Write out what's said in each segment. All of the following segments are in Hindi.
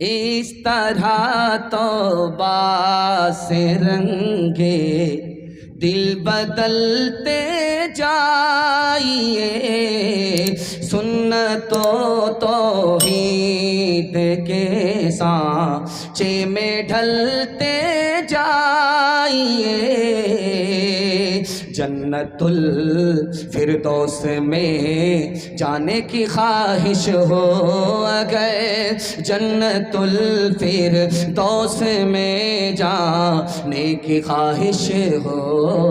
इस तरह तौबा से रंगे दिल बदलते जाइए, सुन्नतों तौहीद के सांचे में ढलते जाइए। जन्नतुल फिरदौस में जाने की ख्वाहिश हो अगर, जन्नतुल फिरदौस में जाने की ख्वाहिश हो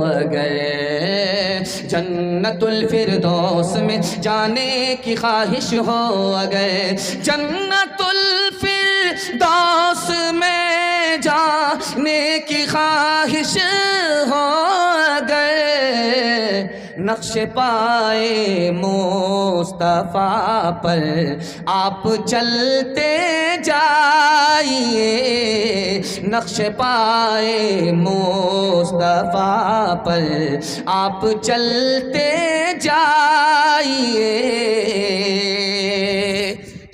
अगर, जन्नतुल फिरदौस में जाने की ख्वाहिश हो अगर, जन्नतुल फिरदौस में जाने की ख्वाहिश हो अगर, नक्श पाए मुस्तफ़ा पर आप चलते जाइए, नक्श पाए मुस्तफ़ा पर आप चलते जाइए।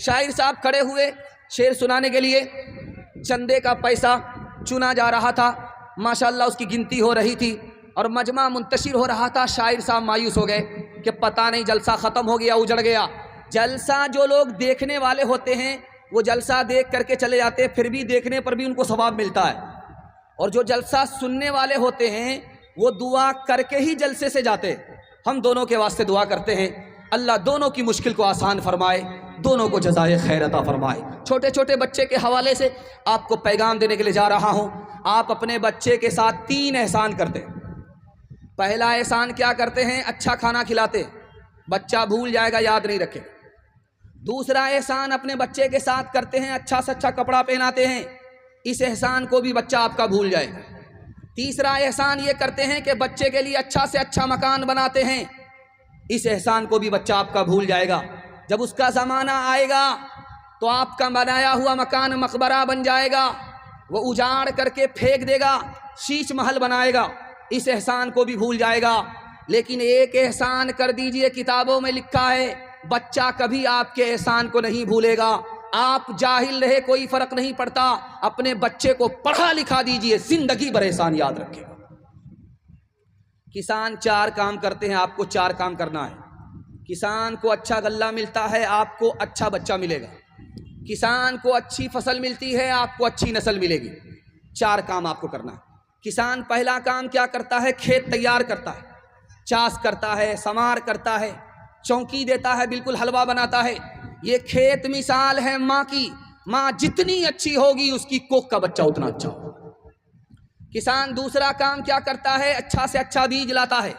शायर साहब खड़े हुए शेर सुनाने के लिए, चंदे का पैसा चुना जा रहा था, माशाअल्लाह उसकी गिनती हो रही थी और मजमा मुंतशिर हो रहा था। शायर साहब मायूस हो गए कि पता नहीं जलसा ख़त्म हो गया, उजड़ गया। जलसा जो लोग देखने वाले होते हैं वो जलसा देख करके चले जाते हैं, फिर भी देखने पर भी उनको सवाब मिलता है, और जो जलसा सुनने वाले होते हैं वो दुआ करके ही जलसे से जाते हैं। हम दोनों के वास्ते दुआ करते हैं, अल्लाह दोनों की मुश्किल को आसान फरमाए, दोनों को जज़ाए खैर अता फरमाए। छोटे छोटे बच्चे के हवाले से आपको पैगाम देने के लिए जा रहा हूँ। आप अपने बच्चे के साथ 3 एहसान करते हैं। पहला एहसान क्या करते हैं? अच्छा खाना खिलाते, बच्चा भूल जाएगा, याद नहीं रखेगा। दूसरा एहसान अपने बच्चे के साथ करते हैं, अच्छा से अच्छा कपड़ा पहनाते हैं, इस एहसान को भी बच्चा आपका भूल जाएगा। तीसरा एहसान ये करते हैं कि बच्चे के लिए अच्छा से अच्छा मकान बनाते हैं, इस एहसान को भी बच्चा आपका भूल जाएगा। जब उसका ज़माना आएगा तो आपका बनाया हुआ मकान मकबरा बन जाएगा, वो उजाड़ करके फेंक देगा, शीश महल बनाएगा, इस एहसान को भी भूल जाएगा। लेकिन एक एहसान कर दीजिए, किताबों में लिखा है बच्चा कभी आपके एहसान को नहीं भूलेगा। आप जाहिल रहे कोई फर्क नहीं पड़ता, अपने बच्चे को पढ़ा लिखा दीजिए, जिंदगी भर एहसान याद रखेगा। किसान 4 काम करते हैं, आपको 4 काम करना है। किसान को अच्छा गल्ला मिलता है, आपको अच्छा बच्चा मिलेगा। किसान को अच्छी फसल मिलती है, आपको अच्छी नस्ल मिलेगी। 4 काम आपको करना है। किसान पहला काम क्या करता है? खेत तैयार करता है, चास करता है, समार करता है, चौकी देता है, बिल्कुल हलवा बनाता है। ये खेत मिसाल है माँ की, माँ जितनी अच्छी होगी उसकी कोख का बच्चा उतना अच्छा होगा। किसान दूसरा काम क्या करता है? अच्छा से अच्छा बीज लाता है,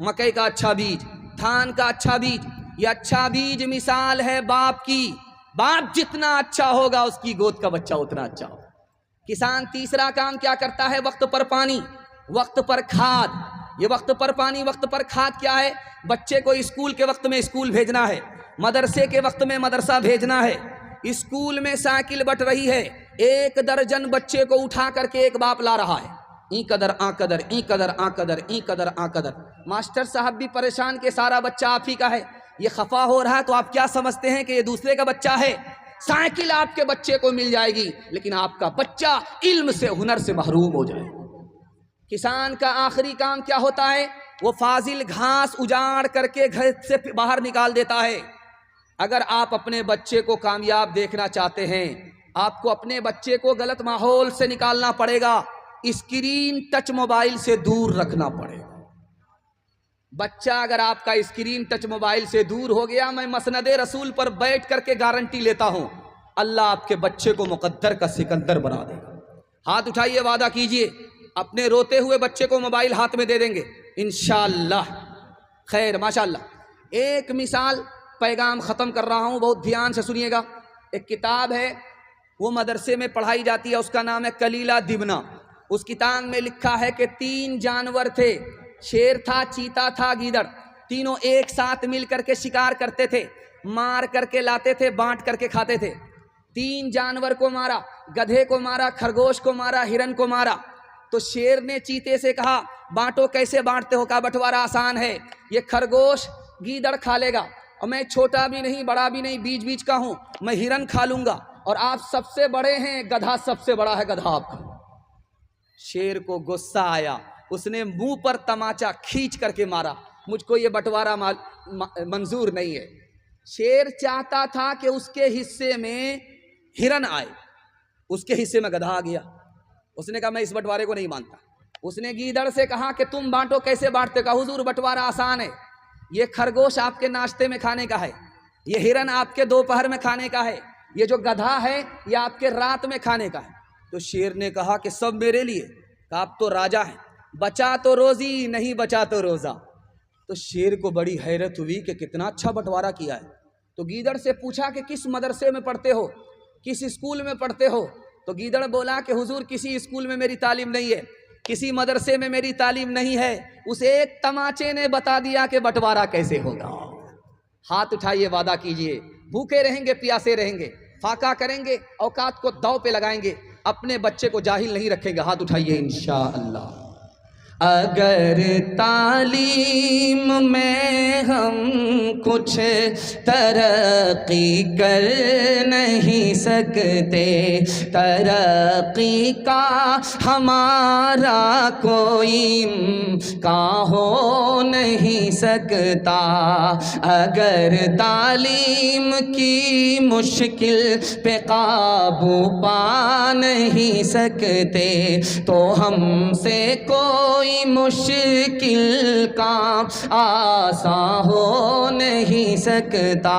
मकई का अच्छा बीज, धान का अच्छा बीज। ये अच्छा बीज मिसाल है बाप की, बाप जितना अच्छा होगा उसकी गोद का बच्चा उतना अच्छा होगा। किसान तीसरा काम क्या करता है? वक्त पर पानी, वक्त पर खाद। ये वक्त पर पानी, वक्त पर खाद क्या है? बच्चे को स्कूल के वक्त में स्कूल भेजना है, मदरसे के वक्त में मदरसा भेजना है। स्कूल में साइकिल बट रही है, 1 दर्जन बच्चे को उठा करके एक बाप ला रहा है, ई कदर आ कदर, ई कदर आ कदर, ई कदर आ कदर। मास्टर साहब भी परेशान के सारा बच्चा आप ही का है। ये खफा हो रहा है तो आप क्या समझते हैं कि ये दूसरे का बच्चा है? साइकिल आपके बच्चे को मिल जाएगी, लेकिन आपका बच्चा इल्म से, हुनर से महरूम हो जाएगा। किसान का आखिरी काम क्या होता है? वो फाजिल घास उजाड़ करके घर से बाहर निकाल देता है। अगर आप अपने बच्चे को कामयाब देखना चाहते हैं, आपको अपने बच्चे को गलत माहौल से निकालना पड़ेगा, स्क्रीन टच मोबाइल से दूर रखना पड़ेगा। बच्चा अगर आपका स्क्रीन टच मोबाइल से दूर हो गया, मैं मसनदे रसूल पर बैठ करके गारंटी लेता हूं, अल्लाह आपके बच्चे को मुकद्दर का सिकंदर बना देगा। हाथ उठाइए, वादा कीजिए, अपने रोते हुए बच्चे को मोबाइल हाथ में दे देंगे इंशाअल्लाह। खैर, माशाअल्लाह। एक मिसाल, पैगाम ख़त्म कर रहा हूँ, बहुत ध्यान से सुनिएगा। एक किताब है, वो मदरसे में पढ़ाई जाती है, उसका नाम है कलीला दिबना। उस किताब में लिखा है कि 3 जानवर थे, शेर था, चीता था, गीदड़। तीनों एक साथ मिल करके शिकार करते थे, मार करके लाते थे, बांट करके खाते थे। 3 जानवर को मारा, गधे को मारा, खरगोश को मारा, हिरन को मारा। तो शेर ने चीते से कहा, बांटो। कैसे बांटते हो? कहा, बंटवारा आसान है, ये खरगोश गीदड़ खा लेगा, और मैं छोटा भी नहीं बड़ा भी नहीं, बीच बीच का हूँ, मैं हिरन खा लूँगा, और आप सबसे बड़े हैं, गधा सबसे बड़ा है, गधा आपका। शेर को गुस्सा आया, उसने मुंह पर तमाचा खींच करके मारा, मुझको ये बंटवारा मंजूर नहीं है। शेर चाहता था कि उसके हिस्से में हिरन आए, उसके हिस्से में गधा आ गया। उसने कहा मैं इस बंटवारे को नहीं मानता। उसने गीदड़ से कहा कि तुम बांटो, कैसे बांटते? कहा हुजूर बंटवारा आसान है, ये खरगोश आपके नाश्ते में खाने का है, ये हिरन आपके दोपहर में खाने का है, ये जो गधा है ये आपके रात में खाने का है। तो शेर ने कहा कि सब मेरे लिए। कहा आप तो राजा हैं, बचा तो रोजी, नहीं बचा तो रोजा। तो शेर को बड़ी हैरत हुई कि कितना अच्छा बंटवारा किया है। तो गीदड़ से पूछा कि किस मदरसे में पढ़ते हो, किस स्कूल में पढ़ते हो? तो गीदड़ बोला कि हुजूर किसी स्कूल में मेरी तालीम नहीं है, किसी मदरसे में मेरी तालीम नहीं है, उस एक तमाचे ने बता दिया कि बंटवारा कैसे होगा। हाथ उठाइए, वादा कीजिए, भूखे रहेंगे, प्यासे रहेंगे, फाका करेंगे, औकात को दांव पे लगाएंगे, अपने बच्चे को जाहिल नहीं रखेंगे। हाथ उठाइए इंशाअल्लाह। अगर तालीम में हम कुछ तरक्की कर नहीं सकते, तरक्की का हमारा कोई का हो नहीं सकता। अगर तालीम की मुश्किल पे काबू पा नहीं सकते, तो हमसे कोई मुश्किल काम आसान हो नहीं सकता।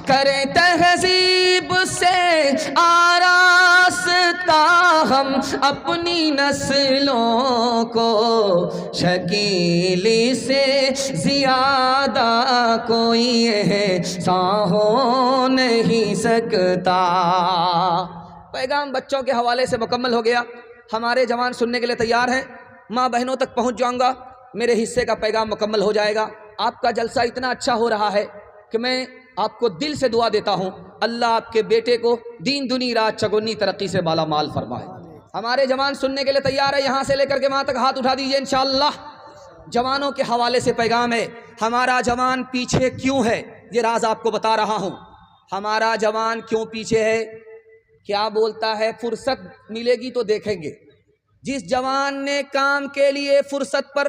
करे तहजीब से आरास्ता हम अपनी नस्लों को, शकीली से ज्यादा कोई एहसान हो नहीं सकता। पैगाम बच्चों के हवाले से मुकम्मल हो गया। हमारे जवान सुनने के लिए तैयार हैं, माँ बहनों तक पहुँच जाऊँगा, मेरे हिस्से का पैगाम मुकम्मल हो जाएगा। आपका जलसा इतना अच्छा हो रहा है कि मैं आपको दिल से दुआ देता हूँ, अल्लाह आपके बेटे को दीन दुनी रात चगुनी तरक्की से माला माल फरमाए। हमारे जवान सुनने के लिए तैयार है, यहाँ से लेकर के वहाँ तक हाथ उठा दीजिए इंशाअल्लाह। जवानों के हवाले से पैगाम है, हमारा जवान पीछे क्यों है ये राज आपको बता रहा हूँ। हमारा जवान क्यों पीछे है, क्या बोलता है, फुर्सत मिलेगी तो देखेंगे। जिस जवान ने काम के लिए फुर्सत पर,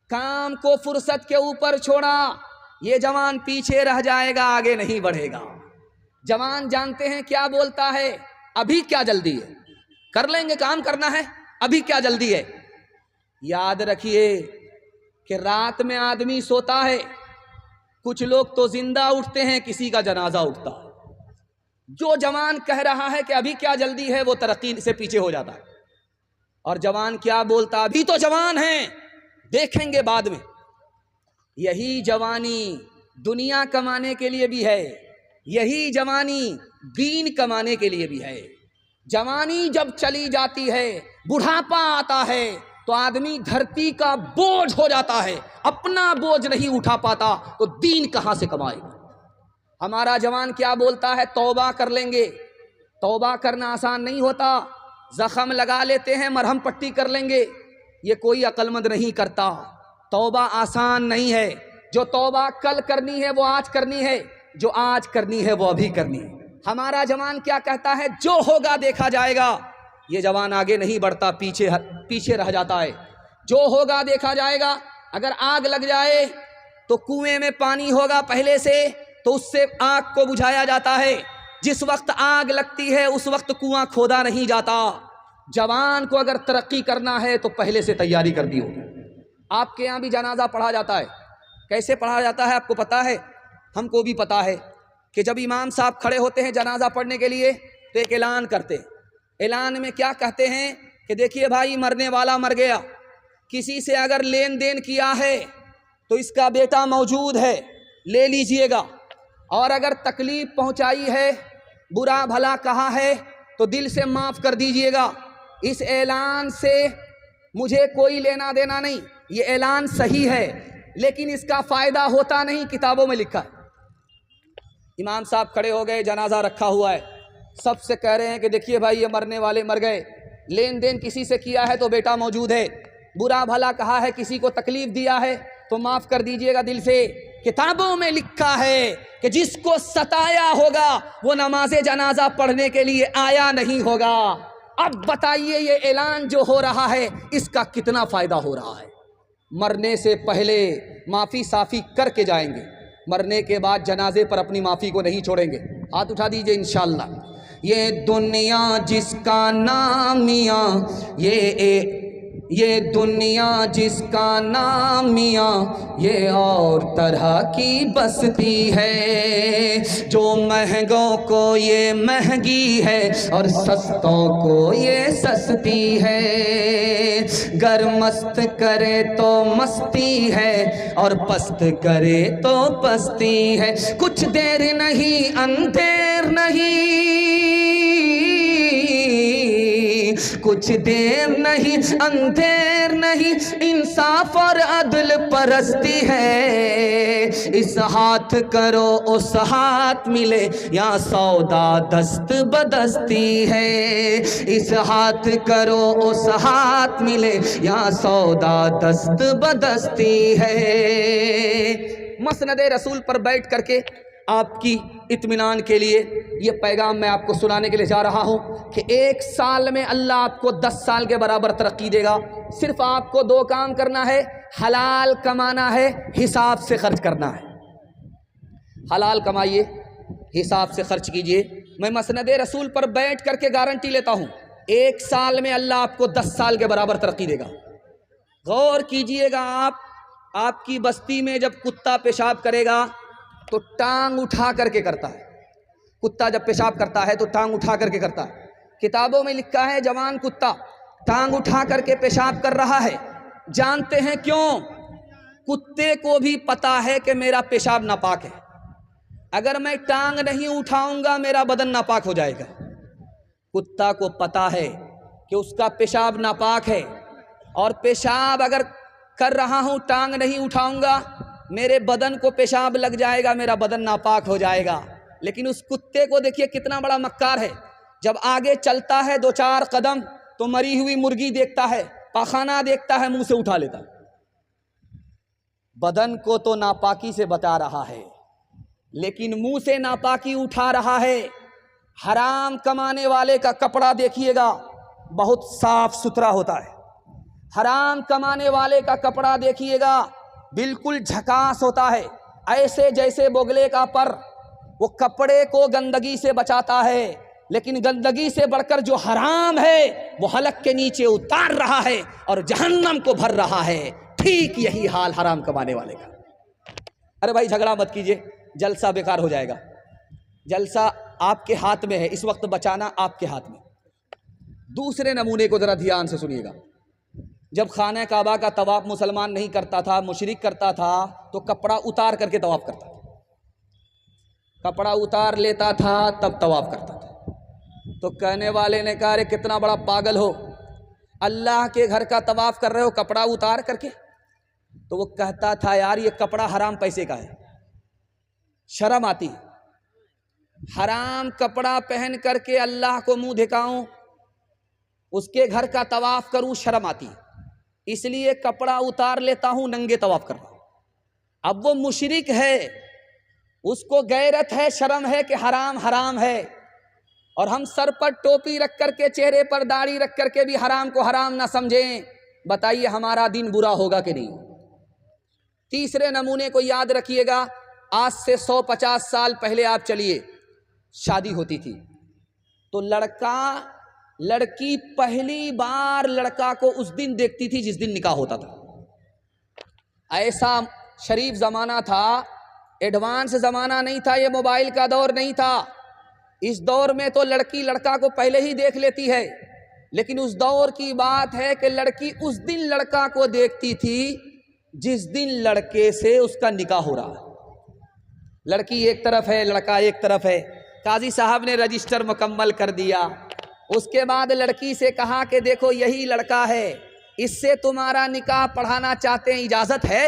काम को फुर्सत के ऊपर छोड़ा, ये जवान पीछे रह जाएगा, आगे नहीं बढ़ेगा। जवान जानते हैं क्या बोलता है, अभी क्या जल्दी है, कर लेंगे, काम करना है, अभी क्या जल्दी है। याद रखिए कि रात में आदमी सोता है, कुछ लोग तो जिंदा उठते हैं, किसी का जनाजा उठता है। जो जवान कह रहा है कि अभी क्या जल्दी है, वो तरक्की से पीछे हो जाता है। और जवान क्या बोलता, अभी तो जवान हैं, देखेंगे बाद में। यही जवानी दुनिया कमाने के लिए भी है, यही जवानी दीन कमाने के लिए भी है। जवानी जब चली जाती है, बुढ़ापा आता है, तो आदमी धरती का बोझ हो जाता है, अपना बोझ नहीं उठा पाता, तो दीन कहाँ से कमाएगा। हमारा जवान क्या बोलता है, तौबा कर लेंगे। तौबा करना आसान नहीं होता, जख्म लगा लेते हैं, मरहम पट्टी कर लेंगे, ये कोई अक्लमंद नहीं करता। तौबा आसान नहीं है, जो तौबा कल करनी है वो आज करनी है, जो आज करनी है वो अभी करनी है। हमारा जवान क्या कहता है, जो होगा देखा जाएगा। ये जवान आगे नहीं बढ़ता, पीछे रह जाता है। जो होगा देखा जाएगा। अगर आग लग जाए तो कुएं में पानी होगा पहले से, तो उससे आग को बुझाया जाता है। जिस वक्त आग लगती है उस वक्त कुआं खोदा नहीं जाता। जवान को अगर तरक्की करना है तो पहले से तैयारी कर दी होगी। आपके यहाँ भी जनाजा पढ़ा जाता है, कैसे पढ़ा जाता है आपको पता है, हमको भी पता है कि जब इमाम साहब खड़े होते हैं जनाजा पढ़ने के लिए तो एक ऐलान करते हैं। ऐलान में क्या कहते हैं कि देखिए भाई, मरने वाला मर गया, किसी से अगर लेन देन किया है तो इसका बेटा मौजूद है, ले लीजिएगा, और अगर तकलीफ पहुंचाई है, बुरा भला कहा है, तो दिल से माफ़ कर दीजिएगा। इस ऐलान से मुझे कोई लेना देना नहीं, ये ऐलान सही है, लेकिन इसका फ़ायदा होता नहीं, किताबों में लिखा है। इमाम साहब खड़े हो गए, जनाजा रखा हुआ है, सबसे कह रहे हैं कि देखिए भाई, ये मरने वाले मर गए, लेन देन किसी से किया है तो बेटा मौजूद है, बुरा भला कहा है, किसी को तकलीफ़ दिया है तो माफ़ कर दीजिएगा दिल से, किताबों में लिखा है कि जिसको सताया होगा वो नमाज़े जनाजा पढ़ने के लिए आया नहीं होगा। अब बताइए ये ऐलान जो हो रहा है इसका कितना फ़ायदा हो रहा है। मरने से पहले माफ़ी साफ़ी करके जाएंगे, मरने के बाद जनाजे पर अपनी माफ़ी को नहीं छोड़ेंगे। हाथ उठा दीजिए इंशाअल्लाह। ये दुनिया जिसका नाम मियाँ, ये दुनिया जिसका नाम मियाँ, ये और तरह की बस्ती है। जो महंगों को ये महंगी है और सस्तों को ये सस्ती है। गर मस्त करे तो मस्ती है और पस्त करे तो पस्ती है। कुछ देर नहीं अंधेर नहीं, कुछ देर नहीं अंधेर नहीं, इंसाफ और अदल परस्ती है। इस हाथ करो उस हाथ मिले, या सौदा दस्त बदस्ती है। इस हाथ करो उस हाथ मिले, या सौदा दस्त बदस्ती है। मसनद रसूल पर बैठ करके आपकी इत्मीनान के लिए ये पैगाम मैं आपको सुनाने के लिए जा रहा हूँ कि 1 साल में अल्लाह आपको 10 साल के बराबर तरक्की देगा। सिर्फ आपको 2 काम करना है, हलाल कमाना है, हिसाब से खर्च करना है। हलाल कमाइए, हिसाब से खर्च कीजिए। मैं मसनद रसूल पर बैठ करके गारंटी लेता हूँ 1 साल में अल्लाह आपको 10 साल के बराबर तरक्की देगा। गौर कीजिएगा, आपकी बस्ती में जब कुत्ता पेशाब करेगा तो टांग उठा करके करता है। कुत्ता जब पेशाब करता है तो टांग उठा करके करता है। किताबों में लिखा है जवान कुत्ता टांग उठा करके पेशाब कर रहा है। जानते हैं क्यों? कुत्ते को भी पता है कि मेरा पेशाब नापाक है। अगर मैं टांग नहीं उठाऊंगा मेरा बदन नापाक हो जाएगा। कुत्ता को पता है कि उसका पेशाब नापाक है और पेशाब अगर कर रहा हूं टांग नहीं उठाऊंगा मेरे बदन को पेशाब लग जाएगा, मेरा बदन नापाक हो जाएगा। लेकिन उस कुत्ते को देखिए कितना बड़ा मक्कार है। जब आगे चलता है 2-4 कदम तो मरी हुई मुर्गी देखता है, पाखाना देखता है, मुंह से उठा लेता है। बदन को तो नापाकी से बचा रहा है लेकिन मुंह से नापाकी उठा रहा है। हराम कमाने वाले का कपड़ा देखिएगा बहुत साफ सुथरा होता है। हराम कमाने वाले का कपड़ा देखिएगा बिल्कुल झकास होता है, ऐसे जैसे बोगले का पर। वो कपड़े को गंदगी से बचाता है, लेकिन गंदगी से बढ़कर जो हराम है वो हलक के नीचे उतार रहा है और जहन्नम को भर रहा है। ठीक यही हाल हराम कमाने वाले का। अरे भाई झगड़ा मत कीजिए, जलसा बेकार हो जाएगा। जलसा आपके हाथ में है, इस वक्त बचाना आपके हाथ में। दूसरे नमूने को जरा ध्यान से सुनिएगा। जब खाना काबा का तवाफ मुसलमान नहीं करता था, मुशरिक करता था, तो कपड़ा उतार करके तवाफ करता था। कपड़ा उतार लेता था तब तवाफ करता था। तो कहने वाले ने कहा, अरे कितना बड़ा पागल हो, अल्लाह के घर का तवाफ कर रहे हो कपड़ा उतार करके। तो वो कहता था, यार ये कपड़ा हराम पैसे का है, शर्म आती। हराम कपड़ा पहन करके अल्लाह को मुंह दिखाऊं, उसके घर का तवाफ करूं, शर्म आती। इसलिए कपड़ा उतार लेता हूं, नंगे तवाफ कर रहा हूं। अब वो मुशरिक है, उसको गैरत है, शर्म है कि हराम हराम है। और हम सर पर टोपी रख करके, चेहरे पर दाढ़ी रख करके भी हराम को हराम ना समझें। बताइए हमारा दिन बुरा होगा कि नहीं? तीसरे नमूने को याद रखिएगा। आज से 150 साल पहले आप चलिए, शादी होती थी तो लड़की पहली बार लड़का को उस दिन देखती थी जिस दिन निकाह होता था। ऐसा शरीफ ज़माना था, एडवांस ज़माना नहीं था, ये मोबाइल का दौर नहीं था। इस दौर में तो लड़की लड़का को पहले ही देख लेती है, लेकिन उस दौर की बात है कि लड़की उस दिन लड़का को देखती थी जिस दिन लड़के से उसका निकाह हो रहा है। लड़की एक तरफ है, लड़का एक तरफ है। काजी साहब ने रजिस्टर मुकम्मल कर दिया। उसके बाद लड़की से कहा कि देखो यही लड़का है, इससे तुम्हारा निकाह पढ़ाना चाहते हैं, इजाज़त है?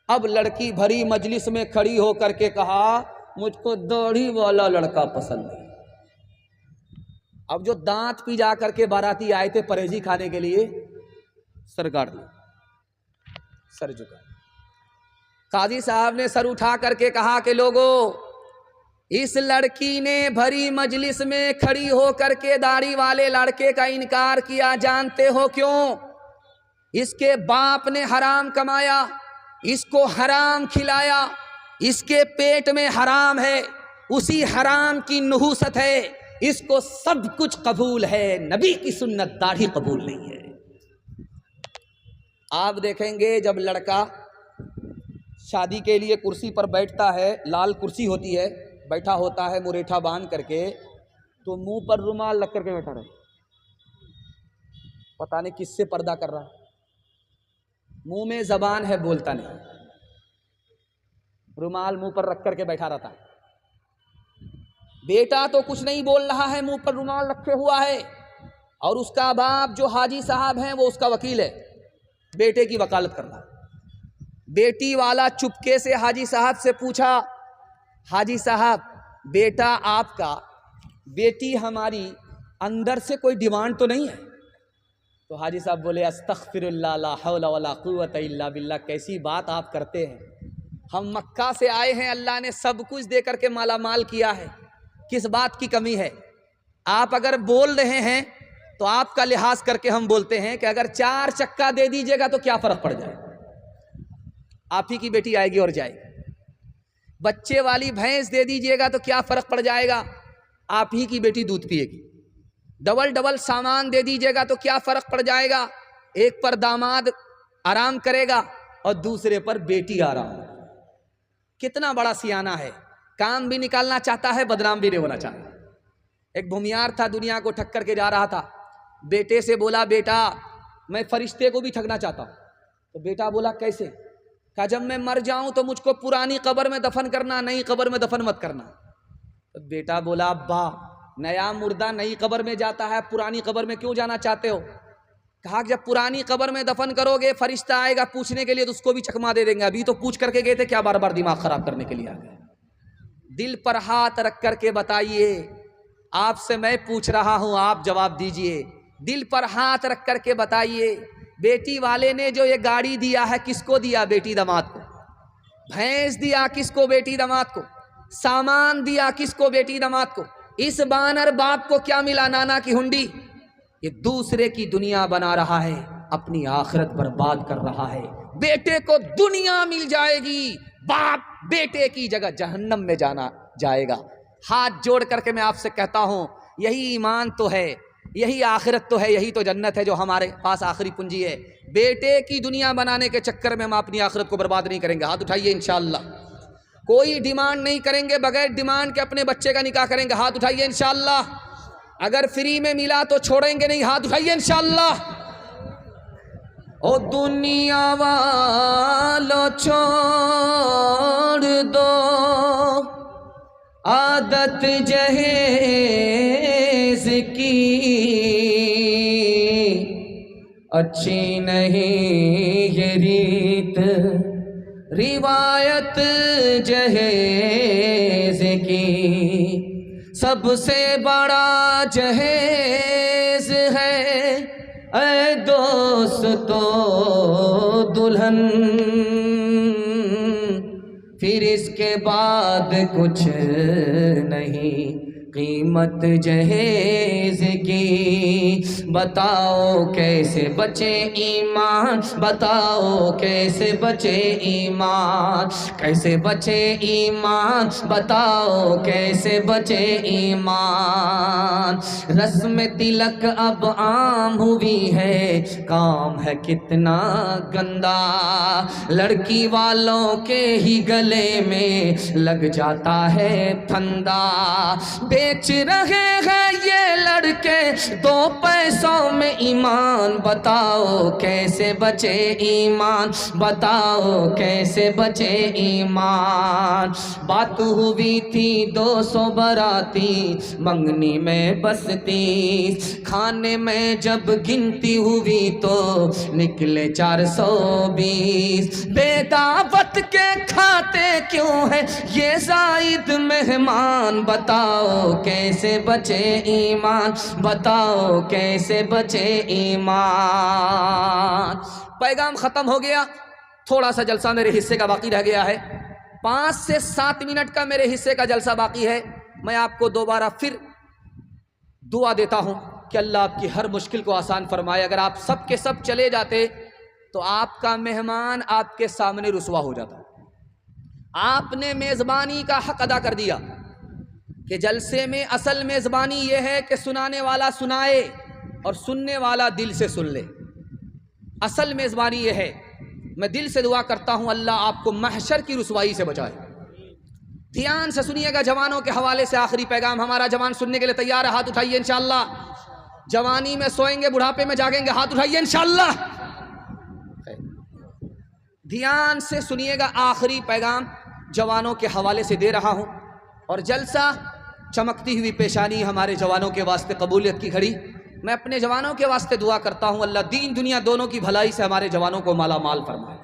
अब लड़की भरी मजलिस में खड़ी होकर के कहा, मुझको दाढ़ी वाला लड़का पसंद है। अब जो दांत पिजा करके बाराती आए थे परहेजी खाने के लिए, सर काट लो, सर झुका। काजी साहब ने सर उठा करके कहा कि लोगों, इस लड़की ने भरी मजलिस में खड़ी होकर के दाढ़ी वाले लड़के का इनकार किया। जानते हो क्यों? इसके बाप ने हराम कमाया, इसको हराम खिलाया, इसके पेट में हराम है, उसी हराम की नुहूसत है, इसको सब कुछ कबूल है, नबी की सुन्नत दाढ़ी कबूल नहीं है। आप देखेंगे जब लड़का शादी के लिए कुर्सी पर बैठता है, लाल कुर्सी होती है, बैठा होता है मुरेठा बांध करके, तो मुंह पर रुमाल रख करके बैठा रहे, पता नहीं किससे पर्दा कर रहा है, मुंह में जबान है बोलता नहीं, रुमाल मुंह पर रख करके बैठा रहता है। बेटा तो कुछ नहीं बोल रहा है, मुंह पर रुमाल रखे हुआ है, और उसका बाप जो हाजी साहब हैं वो उसका वकील है, बेटे की वकालत कर रहा है। बेटी वाला चुपके से हाजी साहब से पूछा, हाजी साहब बेटा आपका, बेटी हमारी, अंदर से कोई डिमांड तो नहीं है? तो हाजी साहब बोले, अस्तगफिरुल्लाह ला हौला वला कुव्वता इल्ला बिल्लाह, कैसी बात आप करते हैं, हम मक्का से आए हैं, अल्लाह ने सब कुछ दे करके माला माल किया है, किस बात की कमी है? आप अगर बोल रहे हैं तो आपका लिहाज करके हम बोलते हैं कि अगर 4 चक्का दे दीजिएगा तो क्या फर्क पड़ जाए, आप ही की बेटी आएगी और जाएगी। बच्चे वाली भैंस दे दीजिएगा तो क्या फर्क पड़ जाएगा, आप ही की बेटी दूध पिएगी। डबल डबल सामान दे दीजिएगा तो क्या फर्क पड़ जाएगा, एक पर दामाद आराम करेगा और दूसरे पर बेटी आराम। कितना बड़ा सियाना है, काम भी निकालना चाहता है, बदनाम भी नहीं होना चाहता। एक भूमियार था, दुनिया को ठक्कर के जा रहा था, बेटे से बोला, बेटा मैं फरिश्ते को भी ठगना चाहता हूँ। तो बेटा बोला, कैसे? कहा, जब मैं मर जाऊं तो मुझको पुरानी कब्र में दफन करना, नई कब्र में दफन मत करना। तो बेटा बोला, अब्बा नया मुर्दा नई कब्र में जाता है, पुरानी कब्र में क्यों जाना चाहते हो? कहा, जब पुरानी कब्र में दफन करोगे फरिश्ता आएगा पूछने के लिए तो उसको भी चकमा दे देंगे, अभी तो पूछ करके गए थे, क्या बार बार दिमाग खराब करने के लिए आ गए? दिल पर हाथ रख करके बताइए, आपसे मैं पूछ रहा हूं, आप जवाब दीजिए, दिल पर हाथ रख करके बताइए, बेटी वाले ने जो ये गाड़ी दिया है किसको दिया? बेटी दामाद को। भैंस दिया किसको? बेटी दामाद को। सामान दिया किसको? बेटी दामाद को। इस बानर बाप को क्या मिला? नाना की हुंडी। ये दूसरे की दुनिया बना रहा है, अपनी आखिरत बर्बाद कर रहा है। बेटे को दुनिया मिल जाएगी, बाप बेटे की जगह जहन्नम में जाना जाएगा। हाथ जोड़ करके मैं आपसे कहता हूं, यही ईमान तो है, यही आखिरत तो है, यही तो जन्नत है जो हमारे पास आखिरी पूंजी है। बेटे की दुनिया बनाने के चक्कर में हम अपनी आखिरत को बर्बाद नहीं करेंगे। हाथ उठाइए इंशाअल्लाह। कोई डिमांड नहीं करेंगे, बगैर डिमांड के अपने बच्चे का निकाह करेंगे। हाथ उठाइए इंशाअल्लाह। अगर फ्री में मिला तो छोड़ेंगे नहीं। हाथ उठाइए इंशाअल्लाह। ओ दुनिया वालों छोड़ दो आदत जहेज की, अच्छी नहीं ये रीत रिवायत जहेज की। सबसे बड़ा जहेज है ऐ दोस्तों दुल्हन, फिर इसके बाद कुछ नहीं कीमत जहेज की। बताओ कैसे बचे ईमान, बताओ कैसे बचे ईमान, कैसे बचे ईमान, बताओ कैसे बचे ईमान। रस्म तिलक अब आम हुई है, काम है कितना गंदा। लड़की वालों के ही गले में लग जाता है फंदा। बेच रहे हैं ये लड़के 2 पैसों में ईमान, बताओ कैसे बचे ईमान, बताओ कैसे बचे ईमान। बात हुई थी 200 बाराती मंगनी में बसती, खाने में जब गिनती हुई तो निकले 420। बेदावत के खाते क्यों है ये जायद मेहमान, बताओ कैसे बचे ईमान, बताओ कैसे बचे ईमान। पैगाम खत्म हो गया। थोड़ा सा जलसा मेरे हिस्से का बाकी रह गया है, 5 से 7 मिनट का मेरे हिस्से का जलसा बाकी है। मैं आपको दोबारा फिर दुआ देता हूं कि अल्लाह आपकी हर मुश्किल को आसान फरमाए। अगर आप सब के सब चले जाते तो आपका मेहमान आपके सामने रुसवा हो जाता। आपने मेज़बानी का हक अदा कर दिया कि जलसे में असल मेज़बानी यह है कि सुनाने वाला सुनाए और सुनने वाला दिल से सुन ले। असल मेज़बानी यह है। मैं दिल से दुआ करता हूं अल्लाह आपको महशर की रुसवाई से बचाए। ध्यान से सुनिएगा। जवानों के हवाले से आखिरी पैगाम। हमारा जवान सुनने के लिए तैयार है? हाथ उठाइए इंशाअल्लाह। जवानी में सोएंगे, बुढ़ापे में जागेंगे। हाथ उठाइए इंशाअल्लाह। ध्यान से सुनिएगा। आखिरी पैगाम जवानों के हवाले से दे रहा हूं और जलसा चमकती हुई पेशानी हमारे जवानों के वास्ते कबूलियत की घड़ी। मैं अपने जवानों के वास्ते दुआ करता हूं अल्लाह दीन दुनिया दोनों की भलाई से हमारे जवानों को माला माल फरमाए।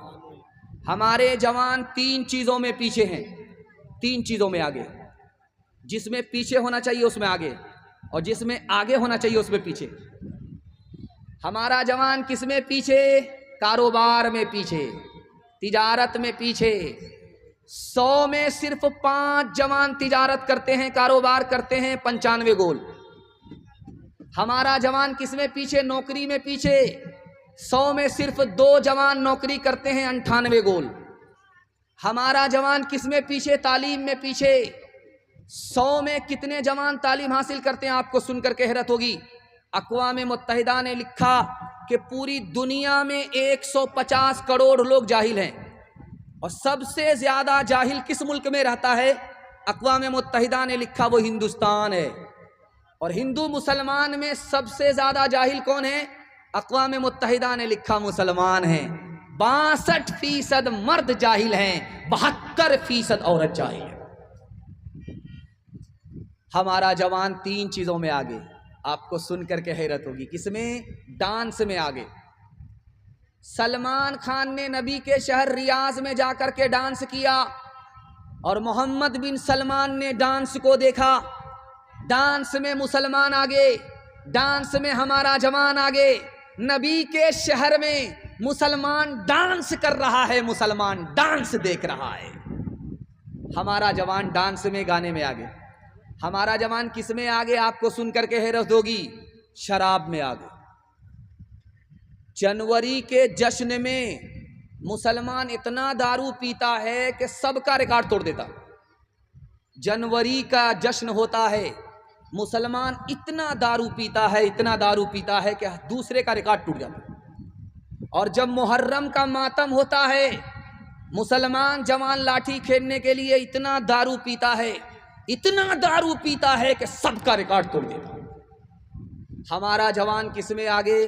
हमारे जवान 3 चीज़ों में पीछे हैं, 3 चीज़ों में आगे। जिसमें पीछे होना चाहिए उसमें आगे, और जिसमें आगे होना चाहिए उसमें पीछे। हमारा जवान किसमें पीछे? कारोबार में पीछे, तिजारत में पीछे। 100 में सिर्फ 5 जवान तिजारत करते हैं, कारोबार करते हैं, 95 गोल। हमारा जवान किसमें पीछे? नौकरी में पीछे। 100 में सिर्फ 2 जवान नौकरी करते हैं, 98 गोल। हमारा जवान किसमें पीछे? तालीम में पीछे। 100 में कितने जवान तालीम हासिल करते हैं? आपको सुनकर के हैरत होगी। अक़वाम मुत्तहिदा ने लिखा कि पूरी दुनिया में 150 करोड़ लोग जाहिल हैं, और सबसे ज्यादा जाहिल किस मुल्क में रहता है? अक़वाम मुत्तहिदा ने लिखा वो हिंदुस्तान है। और हिंदू मुसलमान में सबसे ज्यादा जाहिल कौन है? अक़वाम मुत्तहिदा ने लिखा मुसलमान हैं। 62% मर्द जाहिल हैं, 72% औरत जाहिल है। हमारा जवान 3 चीजों में आगे। आपको सुनकर के हैरत होगी। किसमें? डांस में आगे। सलमान खान ने नबी के शहर रियाज में जाकर के डांस किया और मोहम्मद बिन सलमान ने डांस को देखा। डांस में मुसलमान आगे, डांस में हमारा जवान आगे। नबी के शहर में मुसलमान डांस कर रहा है, मुसलमान डांस देख रहा है। हमारा जवान डांस में, गाने में आगे। हमारा जवान किस में आगे? आपको सुनकर के हैरत होगी। शराब में आगे। जनवरी के जश्न में मुसलमान इतना दारू पीता है कि सबका रिकॉर्ड तोड़ देता। जनवरी का जश्न होता है, मुसलमान इतना दारू पीता है, इतना दारू पीता है कि दूसरे का रिकॉर्ड टूट जाता। और जब मुहर्रम का मातम होता है, मुसलमान जवान लाठी खेलने के लिए इतना दारू पीता है, इतना दारू पीता है कि सबका रिकॉर्ड तोड़ देता। हमारा जवान किस में आगे?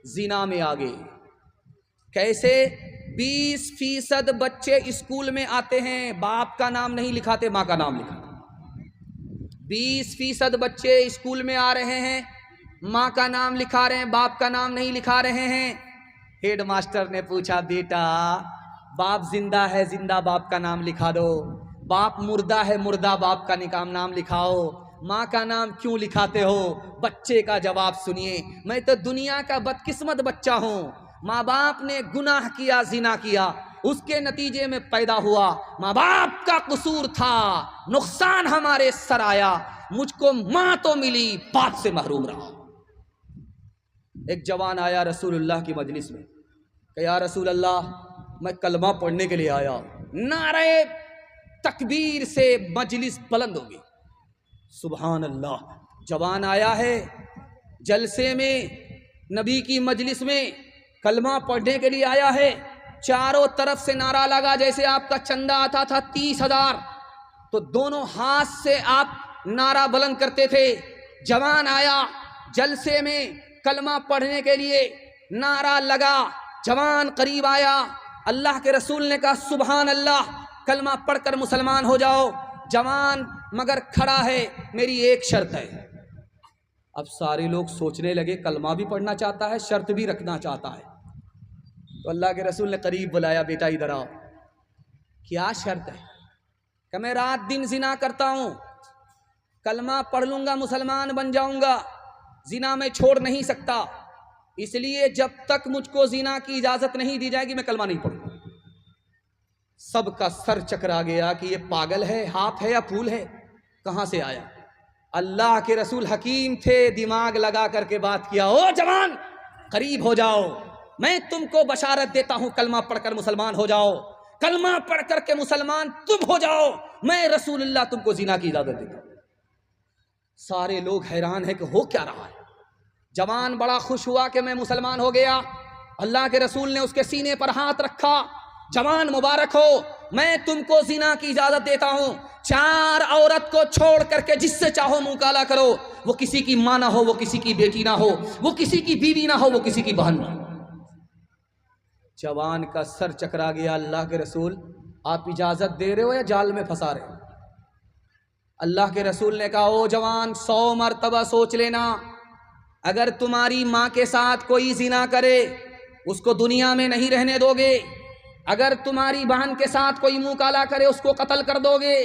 जिना में आगे। कैसे? 20% बच्चे स्कूल में आते हैं, बाप का नाम नहीं लिखाते, माँ का नाम लिखाते। 20% बच्चे स्कूल में आ रहे हैं, माँ का नाम लिखा रहे हैं, बाप का नाम नहीं लिखा रहे हैं। हेड मास्टर ने पूछा, बेटा बाप जिंदा है, जिंदा बाप का नाम लिखा दो। बाप मुर्दा है, मुर्दा बाप का नाम लिखाओ। माँ का नाम क्यों लिखाते हो? बच्चे का जवाब सुनिए, मैं तो दुनिया का बदकिस्मत बच्चा हूँ। माँ बाप ने गुनाह किया, जिना किया, उसके नतीजे में पैदा हुआ। माँ बाप का कसूर था, नुकसान हमारे सर आया। मुझको माँ तो मिली, बाप से महरूम रहा। एक जवान आया रसूलुल्लाह की मजलिस में, कहा या रसूल अल्लाह, मैं कलमा पढ़ने के लिए आया। नारे तकबीर से मजलिस बुलंद होगी। सुभान अल्लाह। जवान आया है जलसे में, नबी की मजलिस में कलमा पढ़ने के लिए आया है। चारों तरफ से नारा लगा, जैसे आपका चंदा आता था 30,000, तो दोनों हाथ से आप नारा बुलंद करते थे। जवान आया जलसे में कलमा पढ़ने के लिए, नारा लगा, जवान करीब आया। अल्लाह के रसूल ने कहा सुभान अल्लाह, कलमा पढ़कर मुसलमान हो जाओ। जवान मगर खड़ा है, मेरी एक शर्त है। अब सारे लोग सोचने लगे, कलमा भी पढ़ना चाहता है, शर्त भी रखना चाहता है। तो अल्लाह के रसूल ने करीब बुलाया, बेटा इधर आओ। क्या शर्त है? कि मैं रात दिन जिना करता हूं, कलमा पढ़ लूंगा मुसलमान बन जाऊंगा, जिना मैं छोड़ नहीं सकता, इसलिए जब तक मुझको जिना की इजाजत नहीं दी जाएगी मैं कलमा नहीं पढ़ूंगा। सबका सर चकरा गया कि ये पागल है, हाथ है या फूल है, कहाँ से आया। अल्लाह के रसूल हकीम थे, दिमाग लगा करके बात किया, ओ जवान करीब हो जाओ, मैं तुमको बशारत देता हूं, कलमा पढ़कर मुसलमान हो जाओ, कलमा पढ़ करके मुसलमान तुम हो जाओ, मैं रसूलुल्लाह तुमको जिना की इजाजत देता हूं। सारे लोग हैरान है कि हो क्या रहा है। जवान बड़ा खुश हुआ कि मैं मुसलमान हो गया। अल्लाह के रसूल ने उसके सीने पर हाथ रखा, जवान मुबारक हो, मैं तुमको जिना की इजाजत देता हूं, 4 औरत को छोड़ करके जिससे चाहो मुंह काला करो, वो किसी की मां ना हो, वो किसी की बेटी ना हो, वो किसी की बीवी ना हो, वो किसी की बहन ना हो। जवान का सर चकरा गया, अल्लाह के रसूल आप इजाजत दे रहे हो या जाल में फंसा रहे हो। अल्लाह के रसूल ने कहा, ओ जवान 100 मरतबा सोच लेना, अगर तुम्हारी माँ के साथ कोई जिना करे उसको दुनिया में नहीं रहने दोगे, अगर तुम्हारी बहन के साथ कोई मुंह काला करे उसको कत्ल कर दोगे,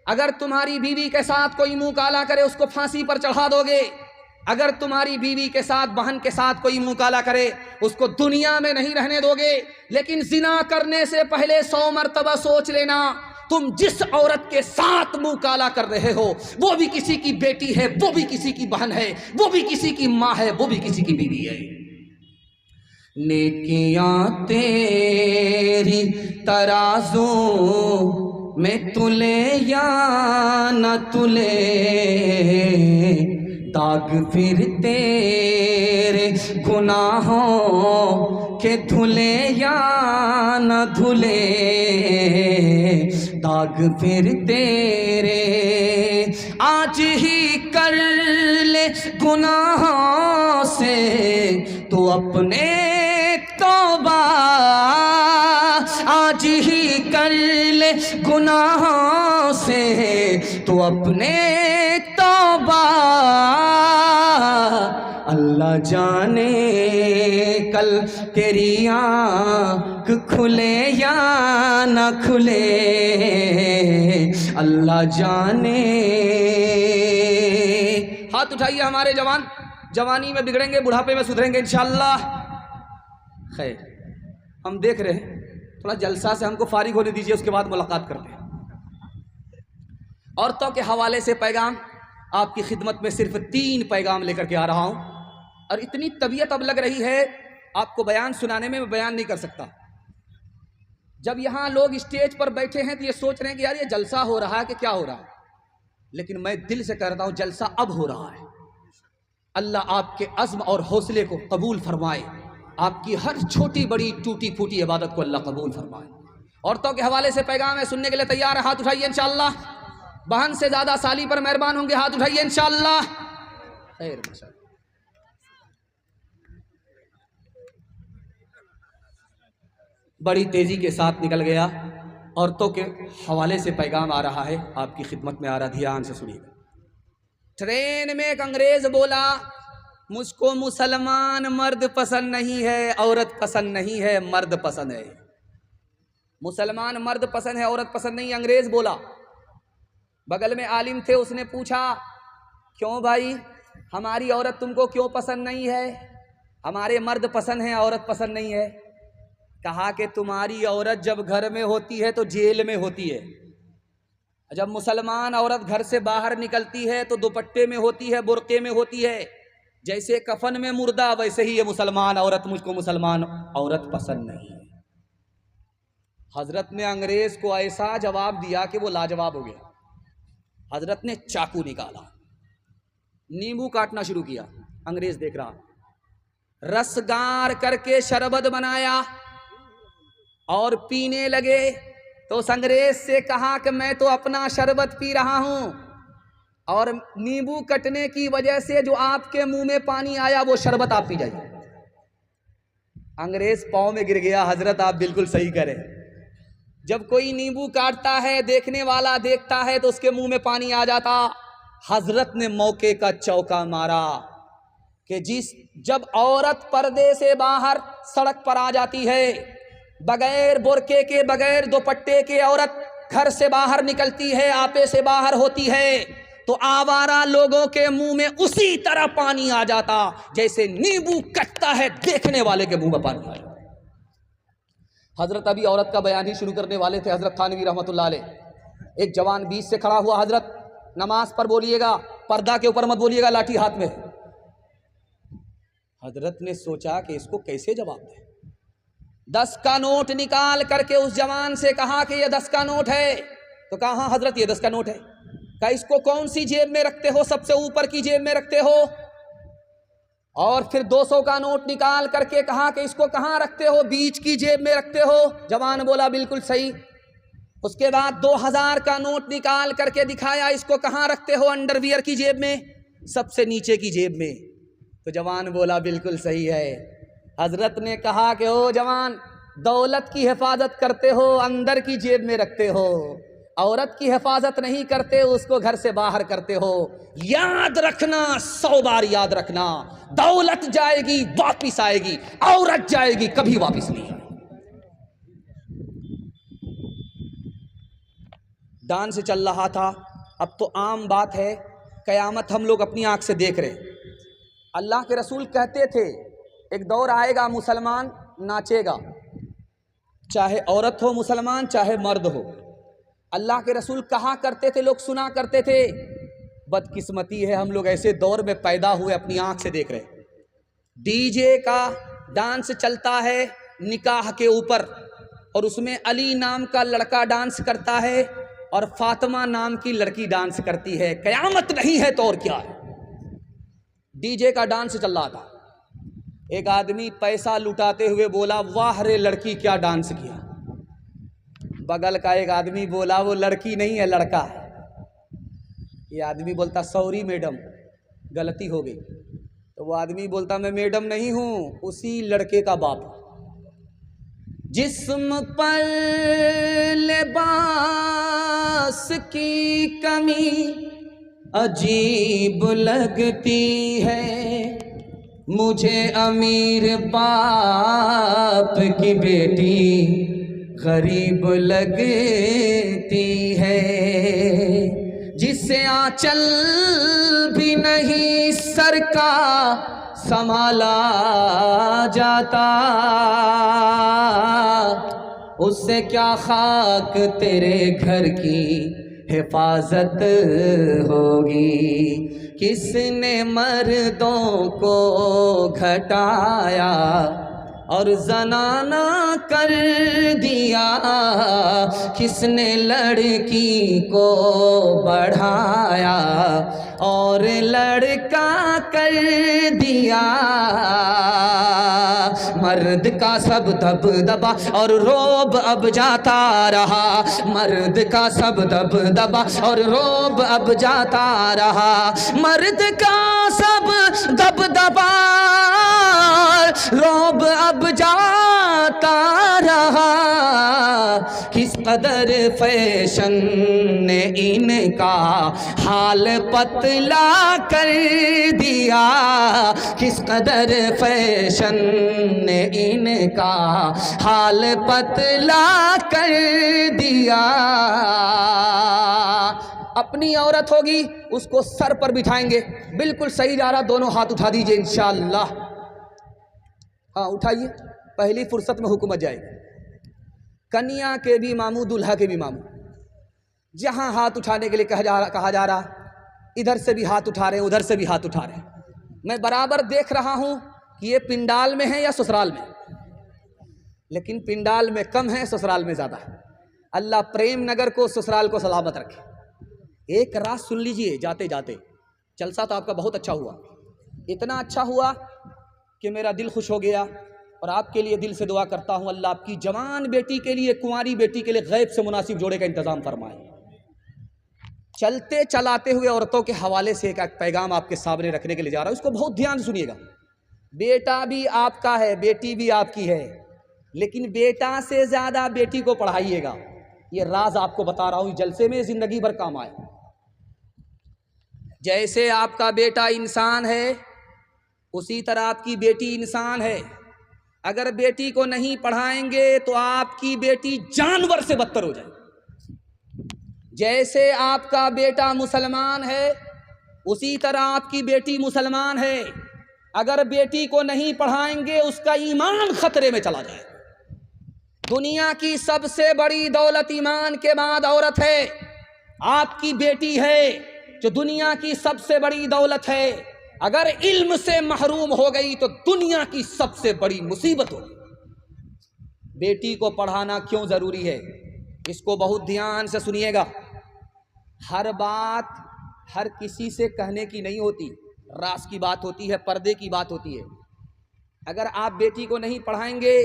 अगर तुम्हारी बीवी के साथ कोई मुंह काला करे उसको फांसी पर चढ़ा दोगे, अगर तुम्हारी बीवी के साथ बहन के साथ कोई मुंह काला करे उसको दुनिया में नहीं रहने दोगे, लेकिन जिना करने से पहले 100 मरतबा सोच लेना, तुम जिस औरत के साथ मुंह काला कर रहे हो वो भी किसी की बेटी है, वो भी किसी की बहन है, वो भी किसी की माँ है, वो भी किसी की बीवी है। नेकियां तेरी तराजू में तुले या न तुले, दाग फिर तेरे गुनाहों के धुले या न धुले, दाग फिर तेरे आज ही कर ले गुनाहों से तो अपने तौबा, आज ही कर ले गुनाहों से तो अपने तौबा, अल्लाह जाने कल तेरी आँख खुले या न खुले, अल्लाह जाने। हाथ उठाइए हमारे जवान, जवानी में बिगड़ेंगे बुढ़ापे में सुधरेंगे इंशाअल्लाह। खैर, हम देख रहे हैं, थोड़ा जलसा से हमको फारिग होने दीजिए, उसके बाद मुलाकात करते हैं। औरतों के हवाले से पैगाम, आपकी खिदमत में सिर्फ 3 पैगाम लेकर के आ रहा हूं, और इतनी तबीयत अब लग रही है आपको बयान सुनाने में, मैं बयान नहीं कर सकता। जब यहाँ लोग स्टेज पर बैठे हैं तो ये सोच रहे हैं कि यार ये जलसा हो रहा है कि क्या हो रहा है, लेकिन मैं दिल से कहता हूं जलसा अब हो रहा है। अल्लाह आपके अज़्म और हौसले को कबूल फरमाए, आपकी हर छोटी बड़ी टूटी फूटी इबादत को अल्लाह कबूल फरमाए। औरतों के हवाले से पैगाम है, सुनने के लिए तैयार है? हाथ उठाइए इंशाअल्लाह। बहन से ज़्यादा साली पर मेहरबान होंगे, हाथ उठाइए इंशाअल्लाह। खैर, माशाअल्लाह। बड़ी तेज़ी के साथ निकल गया। औरतों के हवाले से पैगाम आ रहा है, आपकी खिदमत में आ रहा, ध्यान से सुनिएगा। ट्रेन में एक अंग्रेज बोला, मुझको मुसलमान मर्द पसंद नहीं है, औरत पसंद नहीं है, मर्द पसंद है। मुसलमान मर्द पसंद है, औरत पसंद नहीं, अंग्रेज बोला। बगल में आलिम थे, उसने पूछा, क्यों भाई, हमारी औरत तुमको क्यों पसंद नहीं है? हमारे मर्द पसंद हैं, औरत पसंद नहीं है। कहा कि तुम्हारी औरत जब घर में होती है तो जेल में होती है, जब मुसलमान औरत घर से बाहर निकलती है तो दुपट्टे में होती है, बुर्के में होती है। जैसे कफन में मुर्दा, वैसे ही ये मुसलमान औरत, मुझको मुसलमान औरत पसंद नहीं है। हजरत ने अंग्रेज को ऐसा जवाब दिया कि वो लाजवाब हो गया। हजरत ने चाकू निकाला, नींबू काटना शुरू किया। अंग्रेज देख रहा, रस गार करके शरबत बनाया और पीने लगे। तो उस अंग्रेज से कहा कि मैं तो अपना शरबत पी रहा हूं और नींबू कटने की वजह से जो आपके मुंह में पानी आया वो शरबत आप पी जाइए। अंग्रेज पांव में गिर गया, हजरत आप बिल्कुल सही करें। जब कोई नींबू काटता है, देखने वाला देखता है तो उसके मुंह में पानी आ जाता। हजरत ने मौके का चौका मारा कि जब औरत पर्दे से बाहर सड़क पर आ जाती है, बगैर बुर्के के, बगैर दुपट्टे के औरत घर से बाहर निकलती है, आपे से बाहर होती है, तो आवारा लोगों के मुंह में उसी तरह पानी आ जाता जैसे नींबू कटता है, देखने वाले के मुंह में पानी आ जाता। हजरत अभी औरत का बयान ही शुरू करने वाले थे, हजरत थानवी रहमतुल्लाह अलैह। एक जवान बीच से खड़ा हुआ, हजरत नमाज पर बोलिएगा, पर्दा के ऊपर मत बोलिएगा, लाठी हाथ में। हजरत ने सोचा कि इसको कैसे जवाब दे। 10 का नोट निकाल करके उस जवान से कहा कि ये 10 का नोट है। तो कहा हाँ हजरत ये 10 का नोट है। कहा इसको कौन सी जेब में रखते हो? सबसे ऊपर की जेब में रखते हो। और फिर 200 का नोट निकाल करके कहा कि इसको कहाँ रखते हो? बीच की जेब में रखते हो। जवान बोला बिल्कुल सही। उसके बाद 2000 का नोट निकाल करके दिखाया, इसको कहाँ रखते हो? अंडरवियर की जेब में, सबसे नीचे की जेब में। तो जवान बोला बिल्कुल सही है। हजरत ने कहा कि ओ जवान, दौलत की हिफाजत करते हो, अंदर की जेब में रखते हो, औरत की हिफाजत नहीं करते, उसको घर से बाहर करते हो। याद रखना, 100 बार याद रखना, दौलत जाएगी वापिस आएगी, औरत जाएगी कभी वापिस नहीं आएगी। डांस चल रहा था। अब तो आम बात है, कयामत हम लोग अपनी आंख से देख रहे। अल्लाह के रसूल कहते थे एक दौर आएगा मुसलमान नाचेगा, चाहे औरत हो मुसलमान चाहे मर्द हो। अल्लाह के रसूल कहा करते थे, लोग सुना करते थे। बदकिस्मती है हम लोग ऐसे दौर में पैदा हुए, अपनी आंख से देख रहे। डीजे का डांस चलता है निकाह के ऊपर, और उसमें अली नाम का लड़का डांस करता है और फातिमा नाम की लड़की डांस करती है। कयामत नहीं है तो और क्या है। डीजे का डांस चल रहा था। एक आदमी पैसा लुटाते हुए बोला, वाह रे लड़की क्या डांस किया। बगल का एक आदमी बोला, वो लड़की नहीं है लड़का है। ये आदमी बोलता, सॉरी मैडम गलती हो गई। तो वो आदमी बोलता, मैं मैडम नहीं हूं, उसी लड़के का बाप। जिस्म पर लिबास की कमी अजीब लगती है, मुझे अमीर बाप की बेटी गरीब लगती है। जिसे आंचल भी नहीं सर का संभाला जाता, उससे क्या खाक तेरे घर की हिफाजत होगी। किसने मर्दों को घटाया और जनाना कर दिया, किसने लड़की को बढ़ाया और लड़का कर दिया। मर्द का सब दबदबा और रोब अब जाता रहा, मर्द का सब दबदबा और रोब अब जाता रहा। मर्द का सब दबदबा रोब अब जाता रहा। किस कदर फैशन ने इनका हाल पतला कर दिया, किस कदर फैशन ने इनका हाल पतला कर दिया। अपनी औरत होगी उसको सर पर बिठाएंगे, बिल्कुल सही जा रहा, दोनों हाथ उठा दीजिए इंशाअल्लाह। हाँ उठाइए, पहली फुर्सत में हुकूमत जाएगी। कन्या के भी मामू दूल्हा के भी मामू, जहां हाथ उठाने के लिए कहा जा रहा, इधर से भी हाथ उठा रहे हैं, उधर से भी हाथ उठा रहे हैं। मैं बराबर देख रहा हूं कि ये पिंडाल में है या ससुराल में, लेकिन पिंडाल में कम है, ससुराल में ज्यादा है। अल्लाह प्रेम नगर को, ससुराल को सलामत रखे। एक रात सुन लीजिए, जाते जाते जलसा तो आपका बहुत अच्छा हुआ, इतना अच्छा हुआ कि मेरा दिल खुश हो गया। और आपके लिए दिल से दुआ करता हूं, अल्लाह आपकी जवान बेटी के लिए, कुंवारी बेटी के लिए गैब से मुनासिब जोड़े का इंतजाम फरमाए। चलते चलाते हुए औरतों के हवाले से एक पैगाम आपके सामने रखने के लिए जा रहा हूं, उसको बहुत ध्यान से सुनिएगा। बेटा भी आपका है, बेटी भी आपकी है, लेकिन बेटा से ज्यादा बेटी को पढ़ाइएगा। ये राज आपको बता रहा हूं, जलसे में जिंदगी भर काम आए। जैसे आपका बेटा इंसान है, उसी तरह आपकी बेटी इंसान है। अगर बेटी को नहीं पढ़ाएंगे तो आपकी बेटी जानवर से बदतर हो जाए। जैसे आपका बेटा मुसलमान है, उसी तरह आपकी बेटी मुसलमान है। अगर बेटी को नहीं पढ़ाएंगे उसका ईमान खतरे में चला जाए। दुनिया की सबसे बड़ी दौलत ईमान के बाद औरत है। आपकी बेटी है जो दुनिया की सबसे बड़ी दौलत है। अगर इल्म से महरूम हो गई तो दुनिया की सबसे बड़ी मुसीबत होगी। बेटी को पढ़ाना क्यों जरूरी है, इसको बहुत ध्यान से सुनिएगा। हर बात हर किसी से कहने की नहीं होती, राज की बात होती है, पर्दे की बात होती है। अगर आप बेटी को नहीं पढ़ाएंगे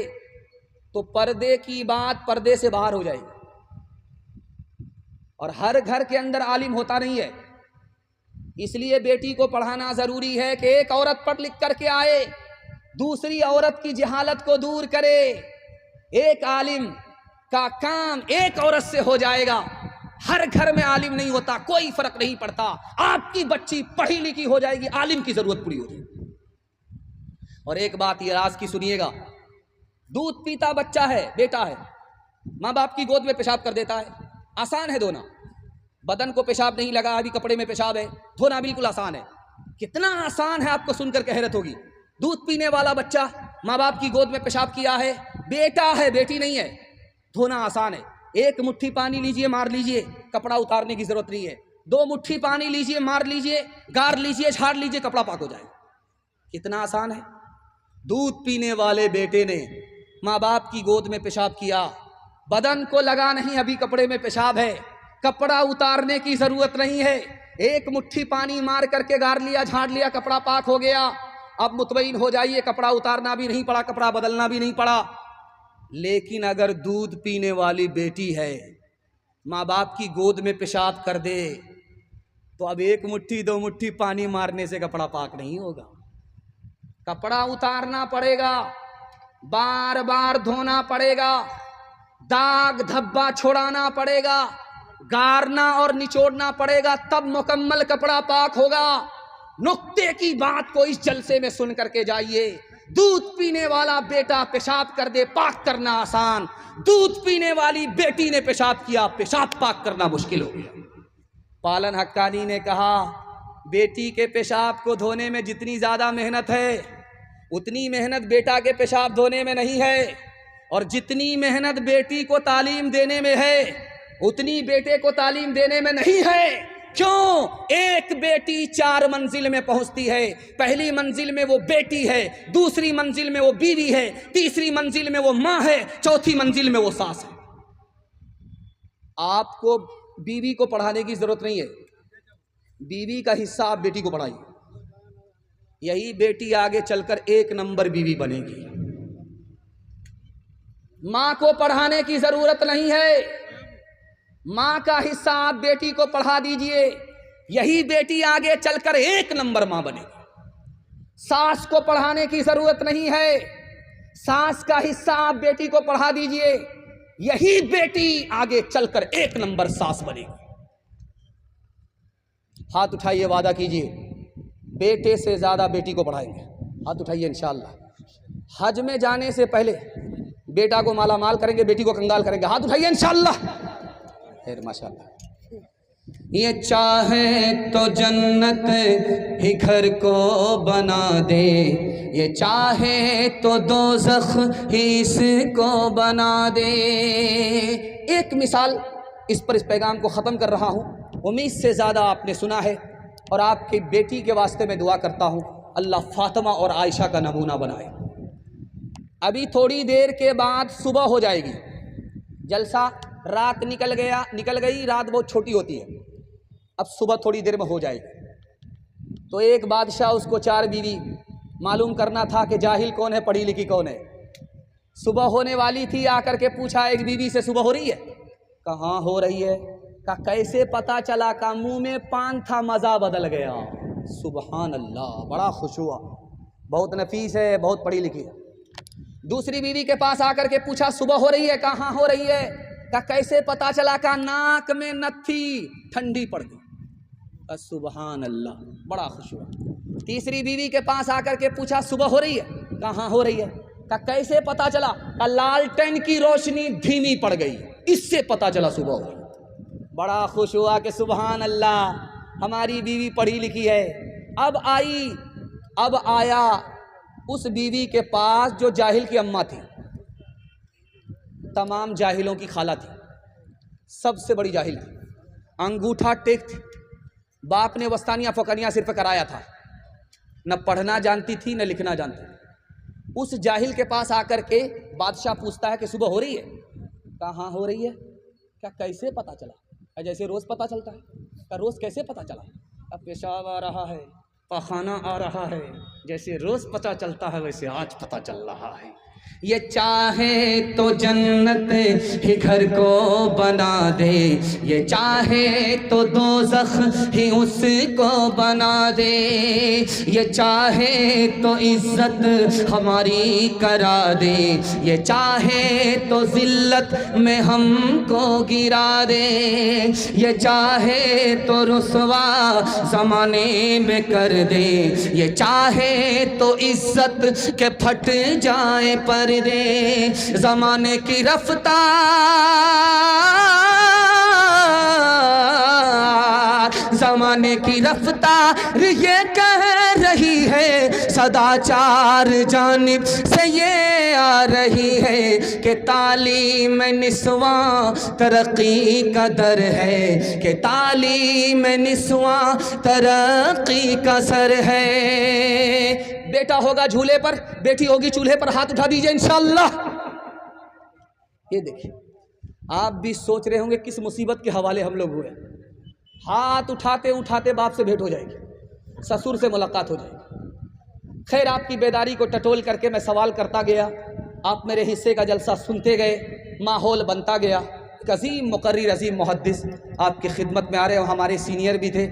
तो पर्दे की बात पर्दे से बाहर हो जाएगी। और हर घर के अंदर आलिम होता नहीं है, इसलिए बेटी को पढ़ाना जरूरी है कि एक औरत पढ़ लिख करके आए, दूसरी औरत की जहालत को दूर करे। एक आलिम का काम एक औरत से हो जाएगा। हर घर में आलिम नहीं होता, कोई फर्क नहीं पड़ता। आपकी बच्ची पढ़ी लिखी हो जाएगी, आलिम की जरूरत पूरी हो जाएगी। और एक बात ये राज की सुनिएगा, दूध पीता बच्चा है, बेटा है, माँ बाप की गोद में पेशाब कर देता है, आसान है धोना। बदन को पेशाब नहीं लगा, अभी कपड़े में पेशाब है, धोना बिल्कुल आसान है। कितना आसान है, आपको सुनकर के हैरत होगी। दूध पीने वाला बच्चा माँ बाप की गोद में पेशाब किया है, बेटा है, बेटी नहीं है, धोना आसान है। एक मुट्ठी पानी लीजिए, मार लीजिए, कपड़ा उतारने की जरूरत नहीं है। 2 मुट्ठी पानी लीजिए, मार लीजिए, गार लीजिए, झाड़ लीजिए, कपड़ा पाक हो जाएगा। कितना आसान है। दूध पीने वाले बेटे ने माँ बाप की गोद में पेशाब किया, बदन को लगा नहीं, अभी कपड़े में पेशाब है, कपड़ा उतारने की जरूरत नहीं है। एक मुट्ठी पानी मार करके गार लिया, झाड़ लिया, कपड़ा पाक हो गया। अब मुतमईन हो जाइए, कपड़ा उतारना भी नहीं पड़ा, कपड़ा बदलना भी नहीं पड़ा। लेकिन अगर दूध पीने वाली बेटी है, माँ बाप की गोद में पेशाब कर दे, तो अब 1 मुट्ठी 2 मुट्ठी पानी मारने से कपड़ा पाक नहीं होगा, कपड़ा उतारना पड़ेगा, बार बार धोना पड़ेगा, दाग धब्बा छोड़ाना पड़ेगा, गारना और निचोड़ना पड़ेगा, तब मुकम्मल कपड़ा पाक होगा। नुक्ते की बात को इस जलसे में सुन करके जाइए। दूध पीने वाला बेटा पेशाब कर दे, पाक करना आसान। दूध पीने वाली बेटी ने पेशाब किया, पेशाब पाक करना मुश्किल हो गया। पालन हक्कानी ने कहा, बेटी के पेशाब को धोने में जितनी ज्यादा मेहनत है, उतनी मेहनत बेटा के पेशाब धोने में नहीं है। और जितनी मेहनत बेटी को तालीम देने में है, उतनी बेटे को तालीम देने में नहीं है। क्यों? एक बेटी 4 मंजिल में पहुंचती है। पहली मंजिल में वो बेटी है, दूसरी मंजिल में वो बीवी है, तीसरी मंजिल में वो माँ है, चौथी मंजिल में वो सास है। आपको बीवी को पढ़ाने की जरूरत नहीं है, बीवी का हिस्सा आप बेटी को पढ़ाइए, यही बेटी आगे चलकर 1 नंबर बीवी बनेगी। माँ को पढ़ाने की जरूरत नहीं है, माँ का हिस्सा आप बेटी को पढ़ा दीजिए, यही बेटी आगे चलकर 1 नंबर माँ बनेगी। सास को पढ़ाने की जरूरत नहीं है, सास का हिस्सा आप बेटी को पढ़ा दीजिए, यही बेटी आगे चलकर 1 नंबर सास बनेगी। हाथ उठाइए, वादा कीजिए बेटे से ज्यादा बेटी को पढ़ाएंगे। हाथ उठाइए, इंशाअल्लाह। हज में जाने से पहले बेटा को माला माल करेंगे, बेटी को कंगाल करेंगे। हाथ उठाइए, इंशाअल्लाह। माशाअल्लाह। ये चाहे तो जन्नत ही घर को बना दे, ये चाहे तो दोज़ख ही इसको बना दे। एक मिसाल इस पर इस पैगाम को ख़त्म कर रहा हूँ। उम्मीद से ज़्यादा आपने सुना है और आपकी बेटी के वास्ते में दुआ करता हूँ, अल्लाह फातिमा और आयशा का नमूना बनाए। अभी थोड़ी देर के बाद सुबह हो जाएगी, जलसा रात निकल गई, रात बहुत छोटी होती है, अब सुबह थोड़ी देर में हो जाएगी। तो एक बादशाह, उसको 4 बीवी, मालूम करना था कि जाहिल कौन है, पढ़ी लिखी कौन है। सुबह होने वाली थी, आकर के पूछा एक बीवी से, सुबह हो रही है? कहाँ हो रही है? का कैसे पता चला? का मुंह में पान था, मज़ा बदल गया। सुबहान अल्लाह, बड़ा खुश हुआ, बहुत नफीस है, बहुत पढ़ी लिखी है। दूसरी बीवी के पास आकर के पूछा, सुबह हो रही है? कहाँ हो रही है? का कैसे पता चला? का नाक में नथी, ठंडी पड़ गई। सुबहान अल्लाह, बड़ा खुश हुआ। तीसरी बीवी के पास आकर के पूछा, सुबह हो रही है? कहाँ हो रही है? का कैसे पता चला? का लालटेन की रोशनी धीमी पड़ गई, इससे पता चला सुबह हो रही। बड़ा खुश हुआ कि सुबहान अल्लाह, हमारी बीवी पढ़ी लिखी है। अब आया उस बीवी के पास जो जाहिल की अम्मा थी। तमाम जाहिलों की खाला थी, सबसे बड़ी जाहिल थी, अंगूठा टेक थी। बाप ने वस्तानिया फ़कनिया सिर पर कराया था, न पढ़ना जानती थी न लिखना जानती थी। उस जाहिल के पास आकर के बादशाह पूछता है कि सुबह हो रही है? कहा हाँ हो रही है। क्या कैसे पता चला? जैसे रोज़ पता चलता है। क्या रोज़ कैसे पता चला? अब पेशाब आ रहा है, पखाना आ रहा है, जैसे रोज़ पता चलता है वैसे आज पता चल रहा है। ये चाहे तो जन्नत ही घर को बना दे, ये चाहे तो दोज़ख ही उसको बना दे, ये चाहे तो इज्जत हमारी करा दे, ये चाहे तो जिल्लत में हमको गिरा दे, ये चाहे तो रुसवा ज़माने में कर दे, ये चाहे तो इज्जत के फट जाए पर दे। ज़माने की रफ्तार ज़माने की रफ्तार ये कह रही है, सदाचार जानिब से ये आ रही है कि तालीम निस्वा तरक्की का दर है, कि तालीम निस्वा तरक्की का सर है। बेटा होगा झूले पर, बेटी होगी चूल्हे पर, हाथ उठा दीजिए इंशाअल्लाह। ये देखिए, आप भी सोच रहे होंगे किस मुसीबत के हवाले हम लोग हुए। हाथ उठाते उठाते बाप से भेंट हो जाएगी, ससुर से मुलाकात हो जाएगी। खैर, आपकी बेदारी को टटोल करके मैं सवाल करता गया, आप मेरे हिस्से का जलसा सुनते गए, माहौल बनता गया। अज़ीम मुक़र्रिर, अज़ीम मुहद्दिस आपकी खिदमत में आ रहे हो, हमारे सीनियर भी थे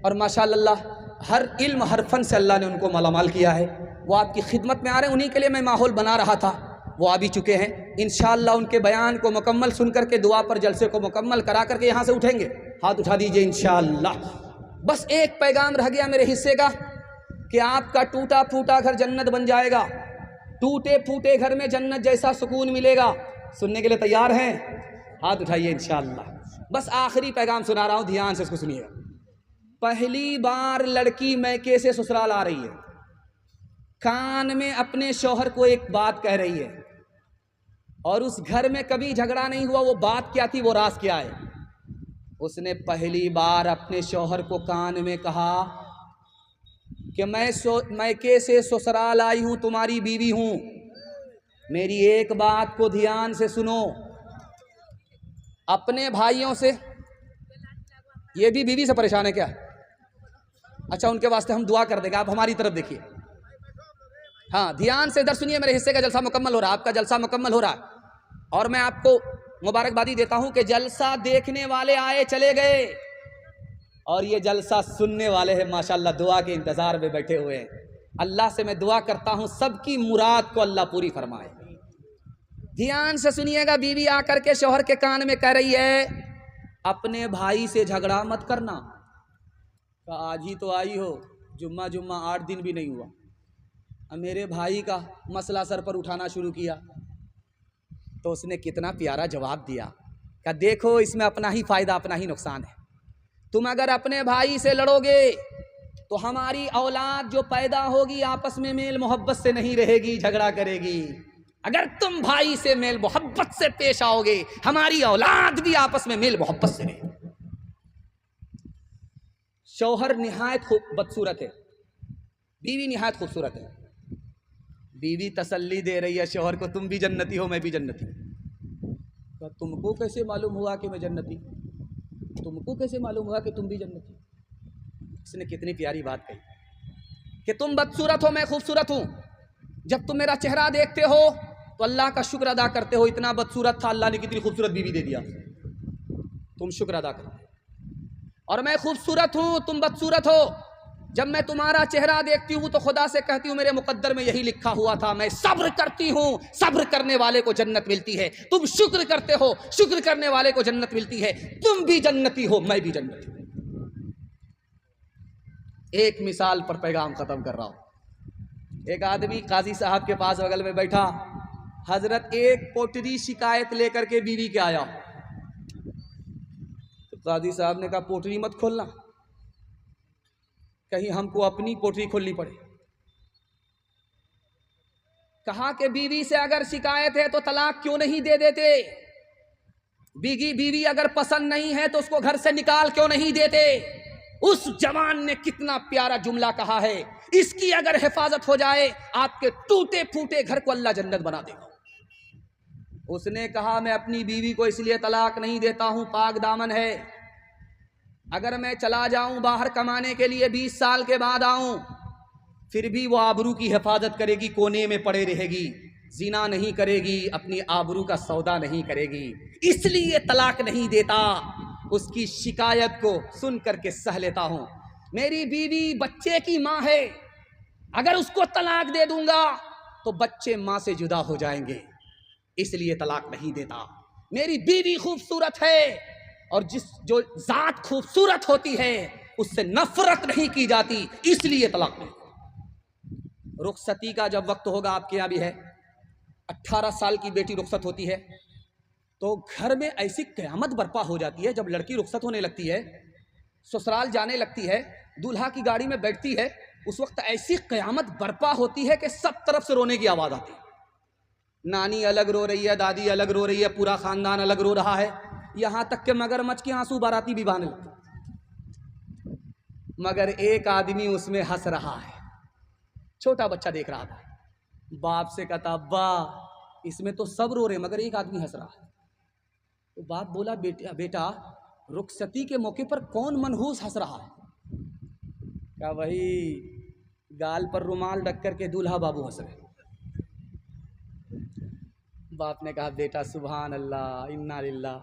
और माशाअल्लाह हर इल्म हर फन से अल्लाह ने उनको मालामाल किया है। वो आपकी खिदमत में आ रहे हैं, उन्हीं के लिए मैं माहौल बना रहा था। वो आ भी चुके हैं। इंशाअल्लाह उनके बयान को मुकम्मल सुन करके दुआ पर जलसे को मुकम्मल करा करके यहाँ से उठेंगे। हाथ उठा दीजिए इंशाअल्लाह। बस एक पैगाम रह गया मेरे हिस्से का कि आपका टूटा फूटा घर जन्नत बन जाएगा, टूटे फूटे घर में जन्नत जैसा सुकून मिलेगा। सुनने के लिए तैयार हैं? हाथ उठाइए इंशाअल्लाह। बस आखिरी पैगाम सुना रहा हूँ, ध्यान से इसको सुनिएगा। पहली बार लड़की मैके से ससुराल आ रही है, कान में अपने शौहर को एक बात कह रही है और उस घर में कभी झगड़ा नहीं हुआ। वो बात क्या थी, वो राज क्या है? उसने पहली बार अपने शौहर को कान में कहा कि मैं मैके से ससुराल आई हूं, तुम्हारी बीवी हूं, मेरी एक बात को ध्यान से सुनो। अपने भाइयों से, ये भी बीवी से परेशान है क्या? अच्छा, उनके वास्ते हम दुआ कर देंगे, आप हमारी तरफ देखिए। हाँ, ध्यान से इधर सुनिए, मेरे हिस्से का जलसा मुकम्मल हो रहा है, आपका जलसा मुकम्मल हो रहा है और मैं आपको मुबारकबादी देता हूं कि जलसा देखने वाले आए चले गए और ये जलसा सुनने वाले हैं माशाअल्लाह दुआ के इंतजार में बैठे हुए हैं। अल्लाह से मैं दुआ करता हूं सबकी मुराद को अल्लाह पूरी फरमाए। ध्यान से सुनिएगा, बीवी आकर के शौहर के कान में कह रही है अपने भाई से झगड़ा मत करना। आज ही तो आई हो, जुम्मा 8 दिन भी नहीं हुआ, अब मेरे भाई का मसला सर पर उठाना शुरू किया। तो उसने कितना प्यारा जवाब दिया कि देखो इसमें अपना ही फायदा अपना ही नुकसान है। तुम अगर अपने भाई से लड़ोगे तो हमारी औलाद जो पैदा होगी आपस में मेल मोहब्बत से नहीं रहेगी, झगड़ा करेगी। अगर तुम भाई से मेल मोहब्बत से पेश आओगे, हमारी औलाद भी आपस में मेल मोहब्बत से रहेगी। शौहर निहायत बदसूरत है, बीवी निहायत खूबसूरत है। बीवी तसल्ली दे रही है शौहर को, तुम भी जन्नती हो मैं भी जन्नती। तो तुमको कैसे मालूम हुआ कि मैं जन्नती? तुमको कैसे मालूम हुआ कि तुम भी जन्नती? उसने कितनी प्यारी बात कही कि तुम बदसूरत हो मैं खूबसूरत हूं। जब तुम मेरा चेहरा देखते हो तो अल्लाह का शुक्र अदा करते हो, इतना बदसूरत था, अल्लाह ने कितनी खूबसूरत बीवी दे दिया, तुम शुक्र अदा करते। और मैं खूबसूरत हूं, तुम बदसूरत हो। जब मैं तुम्हारा चेहरा देखती हूँ तो खुदा से कहती हूँ मेरे मुकद्दर में यही लिखा हुआ था। मैं सब्र करती हूँ, सब्र करने वाले को जन्नत मिलती है। तुम शुक्र करते हो, शुक्र करने वाले को जन्नत मिलती है। तुम भी जन्नती हो मैं भी जन्नती हूँ। एक मिसाल पर पैगाम खत्म कर रहा हूँ। एक आदमी काजी साहब के पास बगल में बैठा, हजरत एक पोटरी शिकायत लेकर के बीवी के आया। तो काजी साहब ने कहा पोटरी मत खोलना, कहीं हमको अपनी पोटरी खोलनी पड़े। कहा कि बीवी से अगर शिकायत है तो तलाक क्यों नहीं दे देते, बीवी अगर पसंद नहीं है तो उसको घर से निकाल क्यों नहीं देते। उस जवान ने कितना प्यारा जुमला कहा है, इसकी अगर हिफाजत हो जाए आपके टूटे फूटे घर को अल्लाह जन्नत बना देगा। उसने कहा मैं अपनी बीवी को इसलिए तलाक नहीं देता हूं, पाक दामन है, अगर मैं चला जाऊं बाहर कमाने के लिए 20 साल के बाद आऊं, फिर भी वो आबरू की हिफाजत करेगी, कोने में पड़े रहेगी, जिना नहीं करेगी, अपनी आबरू का सौदा नहीं करेगी, इसलिए तलाक नहीं देता। उसकी शिकायत को सुन करके सह लेता हूं। मेरी बीवी बच्चे की मां है, अगर उसको तलाक दे दूंगा तो बच्चे मां से जुदा हो जाएंगे, इसलिए तलाक नहीं देता। मेरी बीवी खूबसूरत है और जो जात खूबसूरत होती है उससे नफरत नहीं की जाती, इसलिए तलाक नहीं। रुखसती का जब वक्त होगा, आपके यहाँ भी है, 18 साल की बेटी रुखसत होती है तो घर में ऐसी क़यामत बर्पा हो जाती है। जब लड़की रुखसत होने लगती है, ससुराल जाने लगती है, दूल्हा की गाड़ी में बैठती है, उस वक्त ऐसी क़यामत बर्पा होती है कि सब तरफ से रोने की आवाज़ आती है। नानी अलग रो रही है, दादी अलग रो रही है, पूरा ख़ानदान अलग रो रहा है, यहाँ तक कि मगरमच्छ के आंसू बाराती भी बहाने लगते, मगर एक आदमी उसमें हंस रहा है। छोटा बच्चा देख रहा था, बाप से कहता अब्बा इसमें तो सब रो रहे मगर एक आदमी हंस रहा है। तो बाप बोला बेटा रुखसती के मौके पर कौन मनहूस हंस रहा है? क्या वही गाल पर रुमाल रख करके दूल्हा बाबू हंस रहे। बाप ने कहा बेटा सुभान अल्लाह इन्ना लिल्लाह,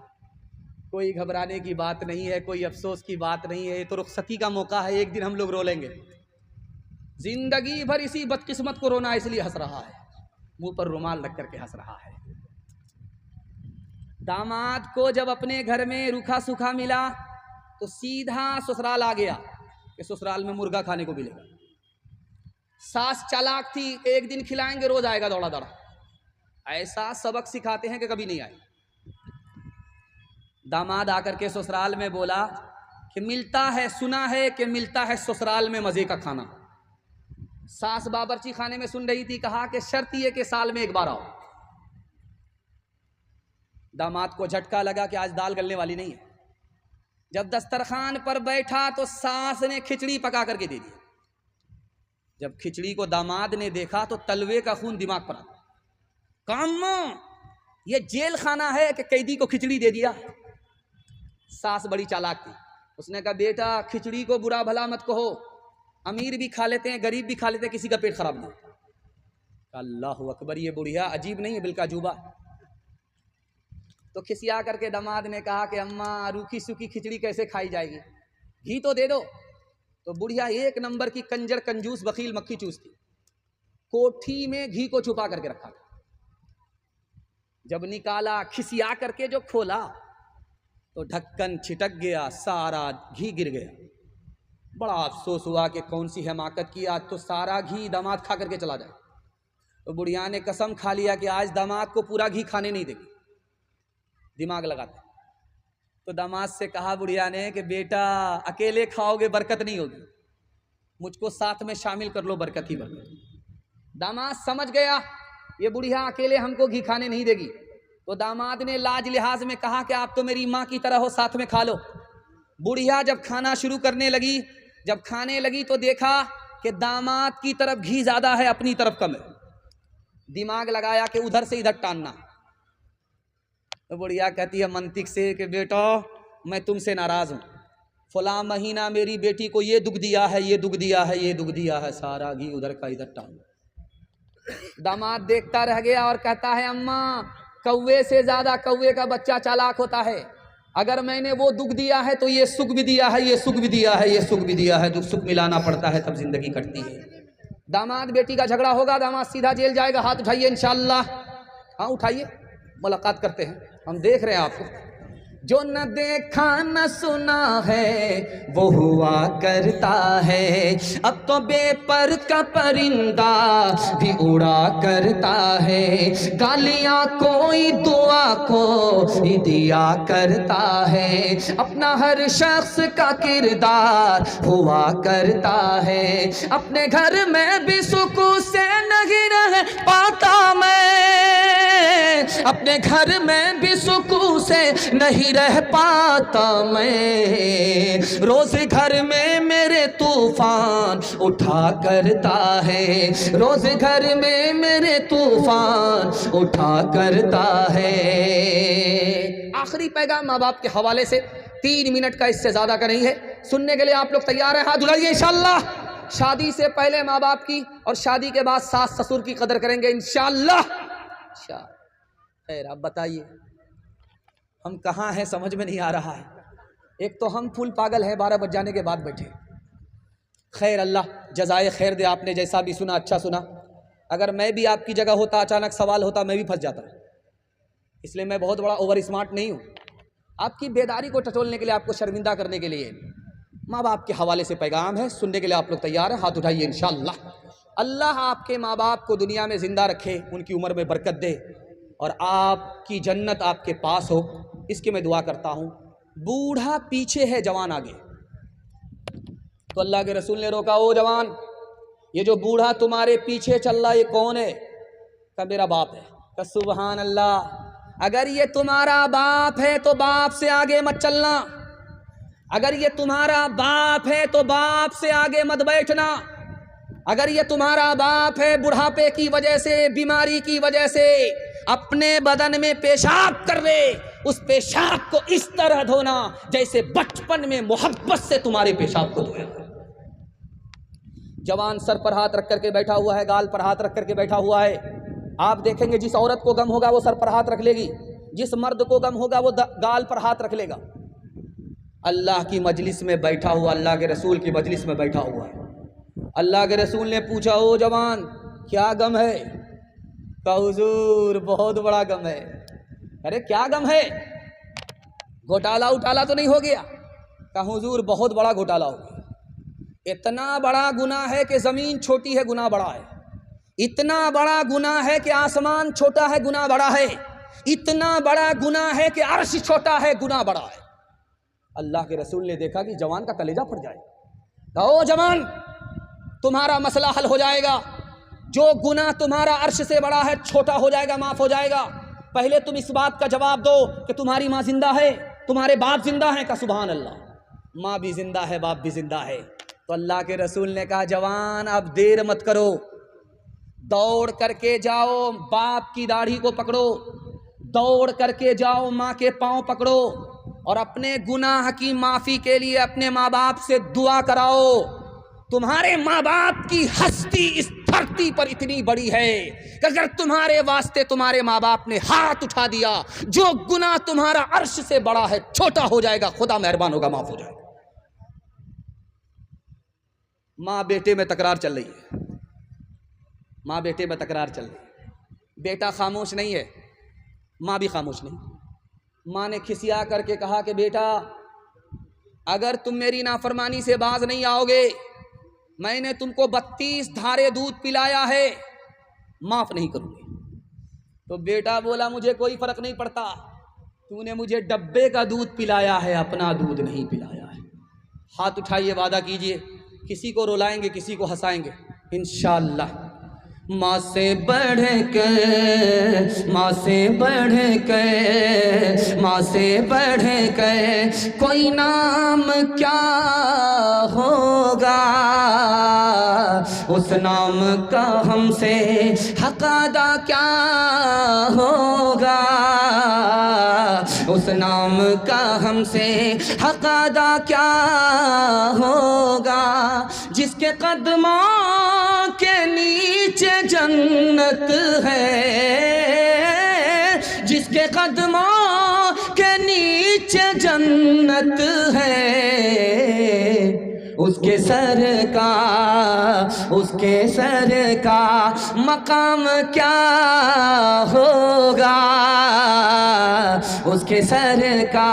कोई घबराने की बात नहीं है, कोई अफसोस की बात नहीं है, ये तो रुखसती का मौका है, एक दिन हम लोग रो लेंगे। जिंदगी भर इसी बदकिस्मत को रोना, इसलिए हंस रहा है, मुंह पर रुमाल रख करके हंस रहा है। दामाद को जब अपने घर में रूखा सूखा मिला तो सीधा ससुराल आ गया कि ससुराल में मुर्गा खाने को मिलेगा। सास चालाक थी, एक दिन खिलाएंगे रोज आएगा दौड़ा दौड़ा, ऐसा सबक सिखाते हैं कि कभी नहीं आए। दामाद आकर के ससुराल में बोला कि मिलता है, सुना है कि मिलता है ससुराल में मजे का खाना। सास बावर्ची खाने में सुन रही थी, कहा कि शर्त ये कि साल में एक बार आओ। दामाद को झटका लगा कि आज दाल गलने वाली नहीं है। जब दस्तरखान पर बैठा तो सास ने खिचड़ी पका करके दे दी। जब खिचड़ी को दामाद ने देखा तो तलवे का खून दिमाग पर आ, काम ये जेल खाना है कि कैदी को खिचड़ी दे दिया। सास बड़ी चालाक थी, उसने कहा बेटा खिचड़ी को बुरा भला मत कहो, अमीर भी खा लेते हैं, गरीब भी खा लेते हैं, किसी का पेट खराब नहीं। अल्लाह अकबर, ये बुढ़िया अजीब नहीं है, बिल्काजूबा। तो खिसिया करके दामाद ने कहा कि अम्मा रूखी सूखी खिचड़ी कैसे खाई जाएगी, घी तो दे दो। तो बुढ़िया एक नंबर की कंजर कंजूस बखील मक्खी चूस थी, कोठी में घी को छुपा करके रखा था। जब निकाला, खिसिया करके जो खोला तो ढक्कन छिटक गया, सारा घी गिर गया। बड़ा अफसोस हुआ कि कौन सी हिमाकत की, आज तो सारा घी दामाद खा करके चला जाए। तो बुढ़िया ने कसम खा लिया कि आज दामाद को पूरा घी खाने नहीं देगी, दिमाग लगाते। तो दामाद से कहा बुढ़िया ने कि बेटा अकेले खाओगे बरकत नहीं होगी, मुझको साथ में शामिल कर लो, बरकत ही बरकत। दामाद समझ गया ये बुढ़िया अकेले हमको घी खाने नहीं देगी। तो दामाद ने लाज लिहाज में कहा कि आप तो मेरी माँ की तरह हो, साथ में खा लो। बुढ़िया जब खाना शुरू करने लगी, जब खाने लगी तो देखा कि दामाद की तरफ घी ज्यादा है, अपनी तरफ कम है। दिमाग लगाया कि उधर से इधर टानना। तो बुढ़िया कहती है मंतिक से कि बेटा मैं तुमसे नाराज हूं, फला महीना मेरी बेटी को ये दुख दिया है, ये दुख दिया है, ये दुख दिया है, सारा घी उधर का इधर टान। दामाद देखता रह गया और कहता है अम्मा कौवे से ज्यादा कौवे का बच्चा चालाक होता है, अगर मैंने वो दुख दिया है तो ये सुख भी दिया है, ये सुख भी दिया है, ये सुख भी दिया है, दुख सुख मिलाना पड़ता है तब जिंदगी कटती है। दामाद बेटी का झगड़ा होगा, दामाद सीधा जेल जाएगा। हाथ उठाइए इंशाअल्लाह, हाँ उठाइए, मुलाकात करते हैं, हम देख रहे हैं आपको। जो न देखा न सुना है वो हुआ करता है, अब तो बेपर का परिंदा भी उड़ा करता है, गालियां कोई दुआ को ही दिया करता है, अपना हर शख्स का किरदार हुआ करता है, अपने घर में भी सुकून से नहीं रह पाता अपने घर में भी सुकून से नहीं रह पाता मैं, रोज घर में मेरे तूफान उठा करता है, रोज घर में मेरे तूफान उठा करता है। आखिरी पैगाम माँ बाप के हवाले से, 3 मिनट का, इससे ज्यादा का नहीं है। सुनने के लिए आप लोग तैयार हैं? हाथ उठाइए इंशाअल्लाह। शादी से पहले माँ बाप की और शादी के बाद सास ससुर की कदर करेंगे इंशाअल्लाह। खैर आप बताइए हम कहाँ हैं, समझ में नहीं आ रहा है। एक तो हम फुल पागल हैं 12 बज जाने के बाद बैठे। खैर अल्लाह जज़ाए खैर दे, आपने जैसा भी सुना अच्छा सुना। अगर मैं भी आपकी जगह होता, अचानक सवाल होता, मैं भी फंस जाता। इसलिए मैं बहुत बड़ा ओवर स्मार्ट नहीं हूँ। आपकी बेदारी को टटोलने के लिए, आपको शर्मिंदा करने के लिए माँ बाप के हवाले से पैगाम है। सुनने के लिए आप लोग तैयार हैं? हाथ उठाइए इंशाअल्लाह। अल्लाह आपके माँ बाप को दुनिया में ज़िंदा रखे, उनकी उम्र में बरकत दे और आपकी जन्नत आपके पास हो, इसकी मैं दुआ करता हूँ। बूढ़ा पीछे है, जवान आगे। तो अल्लाह के रसूल ने रोका, ओ जवान, ये जो बूढ़ा तुम्हारे पीछे चल रहा है ये कौन है? का मेरा बाप है। का सुबहान अल्लाह। अगर ये तुम्हारा बाप है तो बाप से आगे मत चलना, अगर ये तुम्हारा बाप है तो बाप से आगे मत बैठना, अगर ये तुम्हारा बाप है बुढ़ापे की वजह से, बीमारी की वजह से अपने बदन में पेशाब कर ले, उस पेशाब को इस तरह धोना जैसे बचपन में मोहब्बत से तुम्हारे पेशाब को धोया। जवान सर पर हाथ रख करके बैठा हुआ है, गाल पर हाथ रख करके बैठा हुआ है। आप देखेंगे जिस औरत को गम होगा वो सर पर हाथ रख लेगी, जिस मर्द को गम होगा वो गाल पर हाथ रख लेगा। अल्लाह की मजलिस में बैठा हुआ, अल्लाह के रसूल की मजलिस में बैठा हुआ है। अल्लाह के रसूल ने पूछा, ओ जवान क्या गम है? कहा हुजूर बहुत बड़ा गम है। अरे क्या गम है? घोटाला उटाला तो नहीं हो गया? कहा हुजूर बहुत बड़ा घोटाला हो गया। इतना बड़ा गुनाह है कि ज़मीन छोटी है, गुनाह बड़ा है। इतना बड़ा गुनाह है कि आसमान छोटा है, गुनाह बड़ा है। इतना बड़ा गुनाह है कि अर्श छोटा है, गुनाह बड़ा है। अल्लाह के रसूल ने देखा कि जवान का कलेजा फट जाए। कहा ओ जवान तुम्हारा मसला हल हो जाएगा, जो गुनाह तुम्हारा अर्श से बड़ा है छोटा हो जाएगा, माफ हो जाएगा। पहले तुम इस बात का जवाब दो कि तुम्हारी माँ जिंदा है, तुम्हारे बाप जिंदा है? का सुभान अल्लाह, माँ भी जिंदा है, बाप भी जिंदा है। तो अल्लाह के रसूल ने कहा जवान अब देर मत करो, दौड़ करके जाओ, बाप की दाढ़ी को पकड़ो, दौड़ करके जाओ, माँ के पांव पकड़ो और अपने गुनाह की माफी के लिए अपने माँ बाप से दुआ कराओ। तुम्हारे माँ बाप की हस्ती इस धरती पर इतनी बड़ी है कि अगर तुम्हारे वास्ते तुम्हारे माँ बाप ने हाथ उठा दिया, जो गुनाह तुम्हारा अर्श से बड़ा है छोटा हो जाएगा, खुदा मेहरबान होगा, माफ हो जाएगा। माँ बेटे में तकरार चल रही है, माँ बेटे में तकरार चल रही है। बेटा खामोश नहीं है, माँ भी खामोश नहीं। माँ ने खिसिया करके कहा कि बेटा अगर तुम मेरी नाफरमानी से बाज नहीं आओगे, मैंने तुमको 32 धारे दूध पिलाया है, माफ नहीं करूंगी। तो बेटा बोला मुझे कोई फर्क नहीं पड़ता, तूने मुझे डब्बे का दूध पिलाया है, अपना दूध नहीं पिलाया है। हाथ उठाइए, वादा कीजिए, किसी को रुलाएंगे, किसी को हंसाएंगे इंशाअल्लाह। माँ से बढ़ के, माँ से बढ़ के, माँ से बढ़ के कोई नाम क्या होगा, उस नाम का हमसे हक अदा क्या होगा, उस नाम का हमसे हक अदा क्या होगा। जिसके कदमों के नीचे जन्नत है, जिसके कदमों के नीचे जन्नत है, उसके सर का मकाम क्या होगा, उसके सर का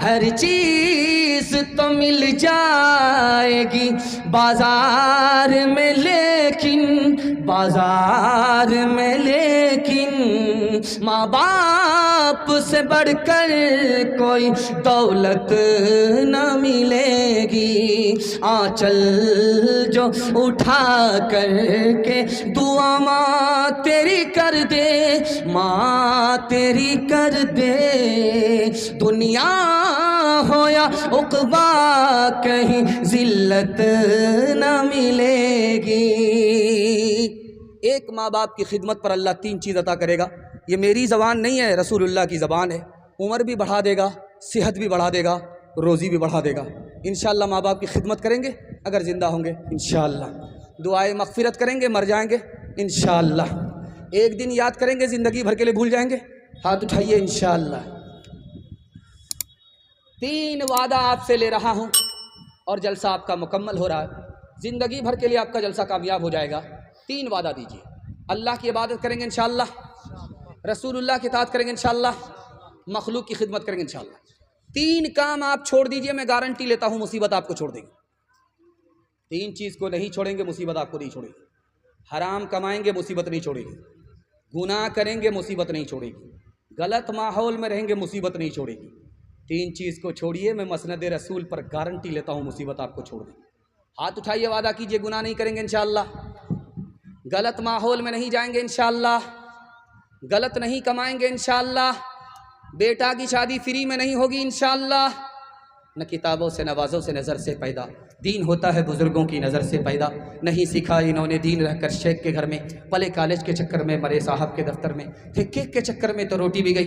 हर चीज चीज तो मिल जाएगी बाजार में, लेकिन बाजार में लेकिन माँ बाप से बढ़कर कोई दौलत न मिलेगी। आंचल जो उठा करके दुआ माँ तेरी कर दे, माँ तेरी कर दे, दुनिया हो या उक़बा कहीं जिल्लत न मिलेगी। एक माँ बाप की खिदमत पर अल्लाह 3 चीज़ अता करेगा। ये मेरी ज़बान नहीं है, रसूलुल्लाह की ज़बान है। उम्र भी बढ़ा देगा, सेहत भी बढ़ा देगा, रोज़ी भी बढ़ा देगा। इंशाअल्लाह माँ बाप की खिदमत करेंगे अगर ज़िंदा होंगे इंशाअल्लाह। दुआए मग़फ़िरत करेंगे, मर जाएंगे इंशाअल्लाह। एक दिन याद करेंगे, ज़िंदगी भर के लिए भूल जाएंगे। हाथ उठाइए इंशाअल्लाह। 3 वादा आपसे ले रहा हूँ और जलसा आपका मुकम्मल हो रहा है। ज़िंदगी भर के लिए आपका जलसा कामयाब हो जाएगा। 3 वादा दीजिए। अल्लाह की इबादत करेंगे इंशाअल्लाह, रसूलुल्लाह की इताअत करेंगे इंशाअल्लाह, मखलूक की खिदमत करेंगे इंशाअल्लाह। 3 काम आप छोड़ दीजिए, मैं गारंटी लेता हूँ मुसीबत आपको छोड़ देगी। 3 चीज़ को नहीं छोड़ेंगे, मुसीबत आपको नहीं छोड़ेगी। हराम कमाएंगे, मुसीबत नहीं छोड़ेगी। गुनाह करेंगे, मुसीबत नहीं छोड़ेगी। गलत माहौल में रहेंगे, मुसीबत नहीं छोड़ेगी। 3 चीज़ को छोड़िए, मैं मसनद रसूल पर गारंटी लेता हूँ मुसीबत आपको छोड़ देगी। हाथ उठाइए, वादा कीजिए गुनाह नहीं करेंगे इंशाअल्लाह, गलत माहौल में नहीं जाएंगे इंशाअल्लाह, गलत नहीं कमाएंगे इंशाअल्लाह, बेटा की शादी फ्री में नहीं होगी इंशाअल्लाह। न किताबों से नवाज़ों से नज़र से पैदा, दीन होता है बुज़ुर्गों की नज़र से पैदा। नहीं सीखा इन्होंने दीन रहकर शेख के घर में, पले कॉलेज के चक्कर में, मरे साहब के दफ्तर में, थे केक के चक्कर में तो रोटी भी गई।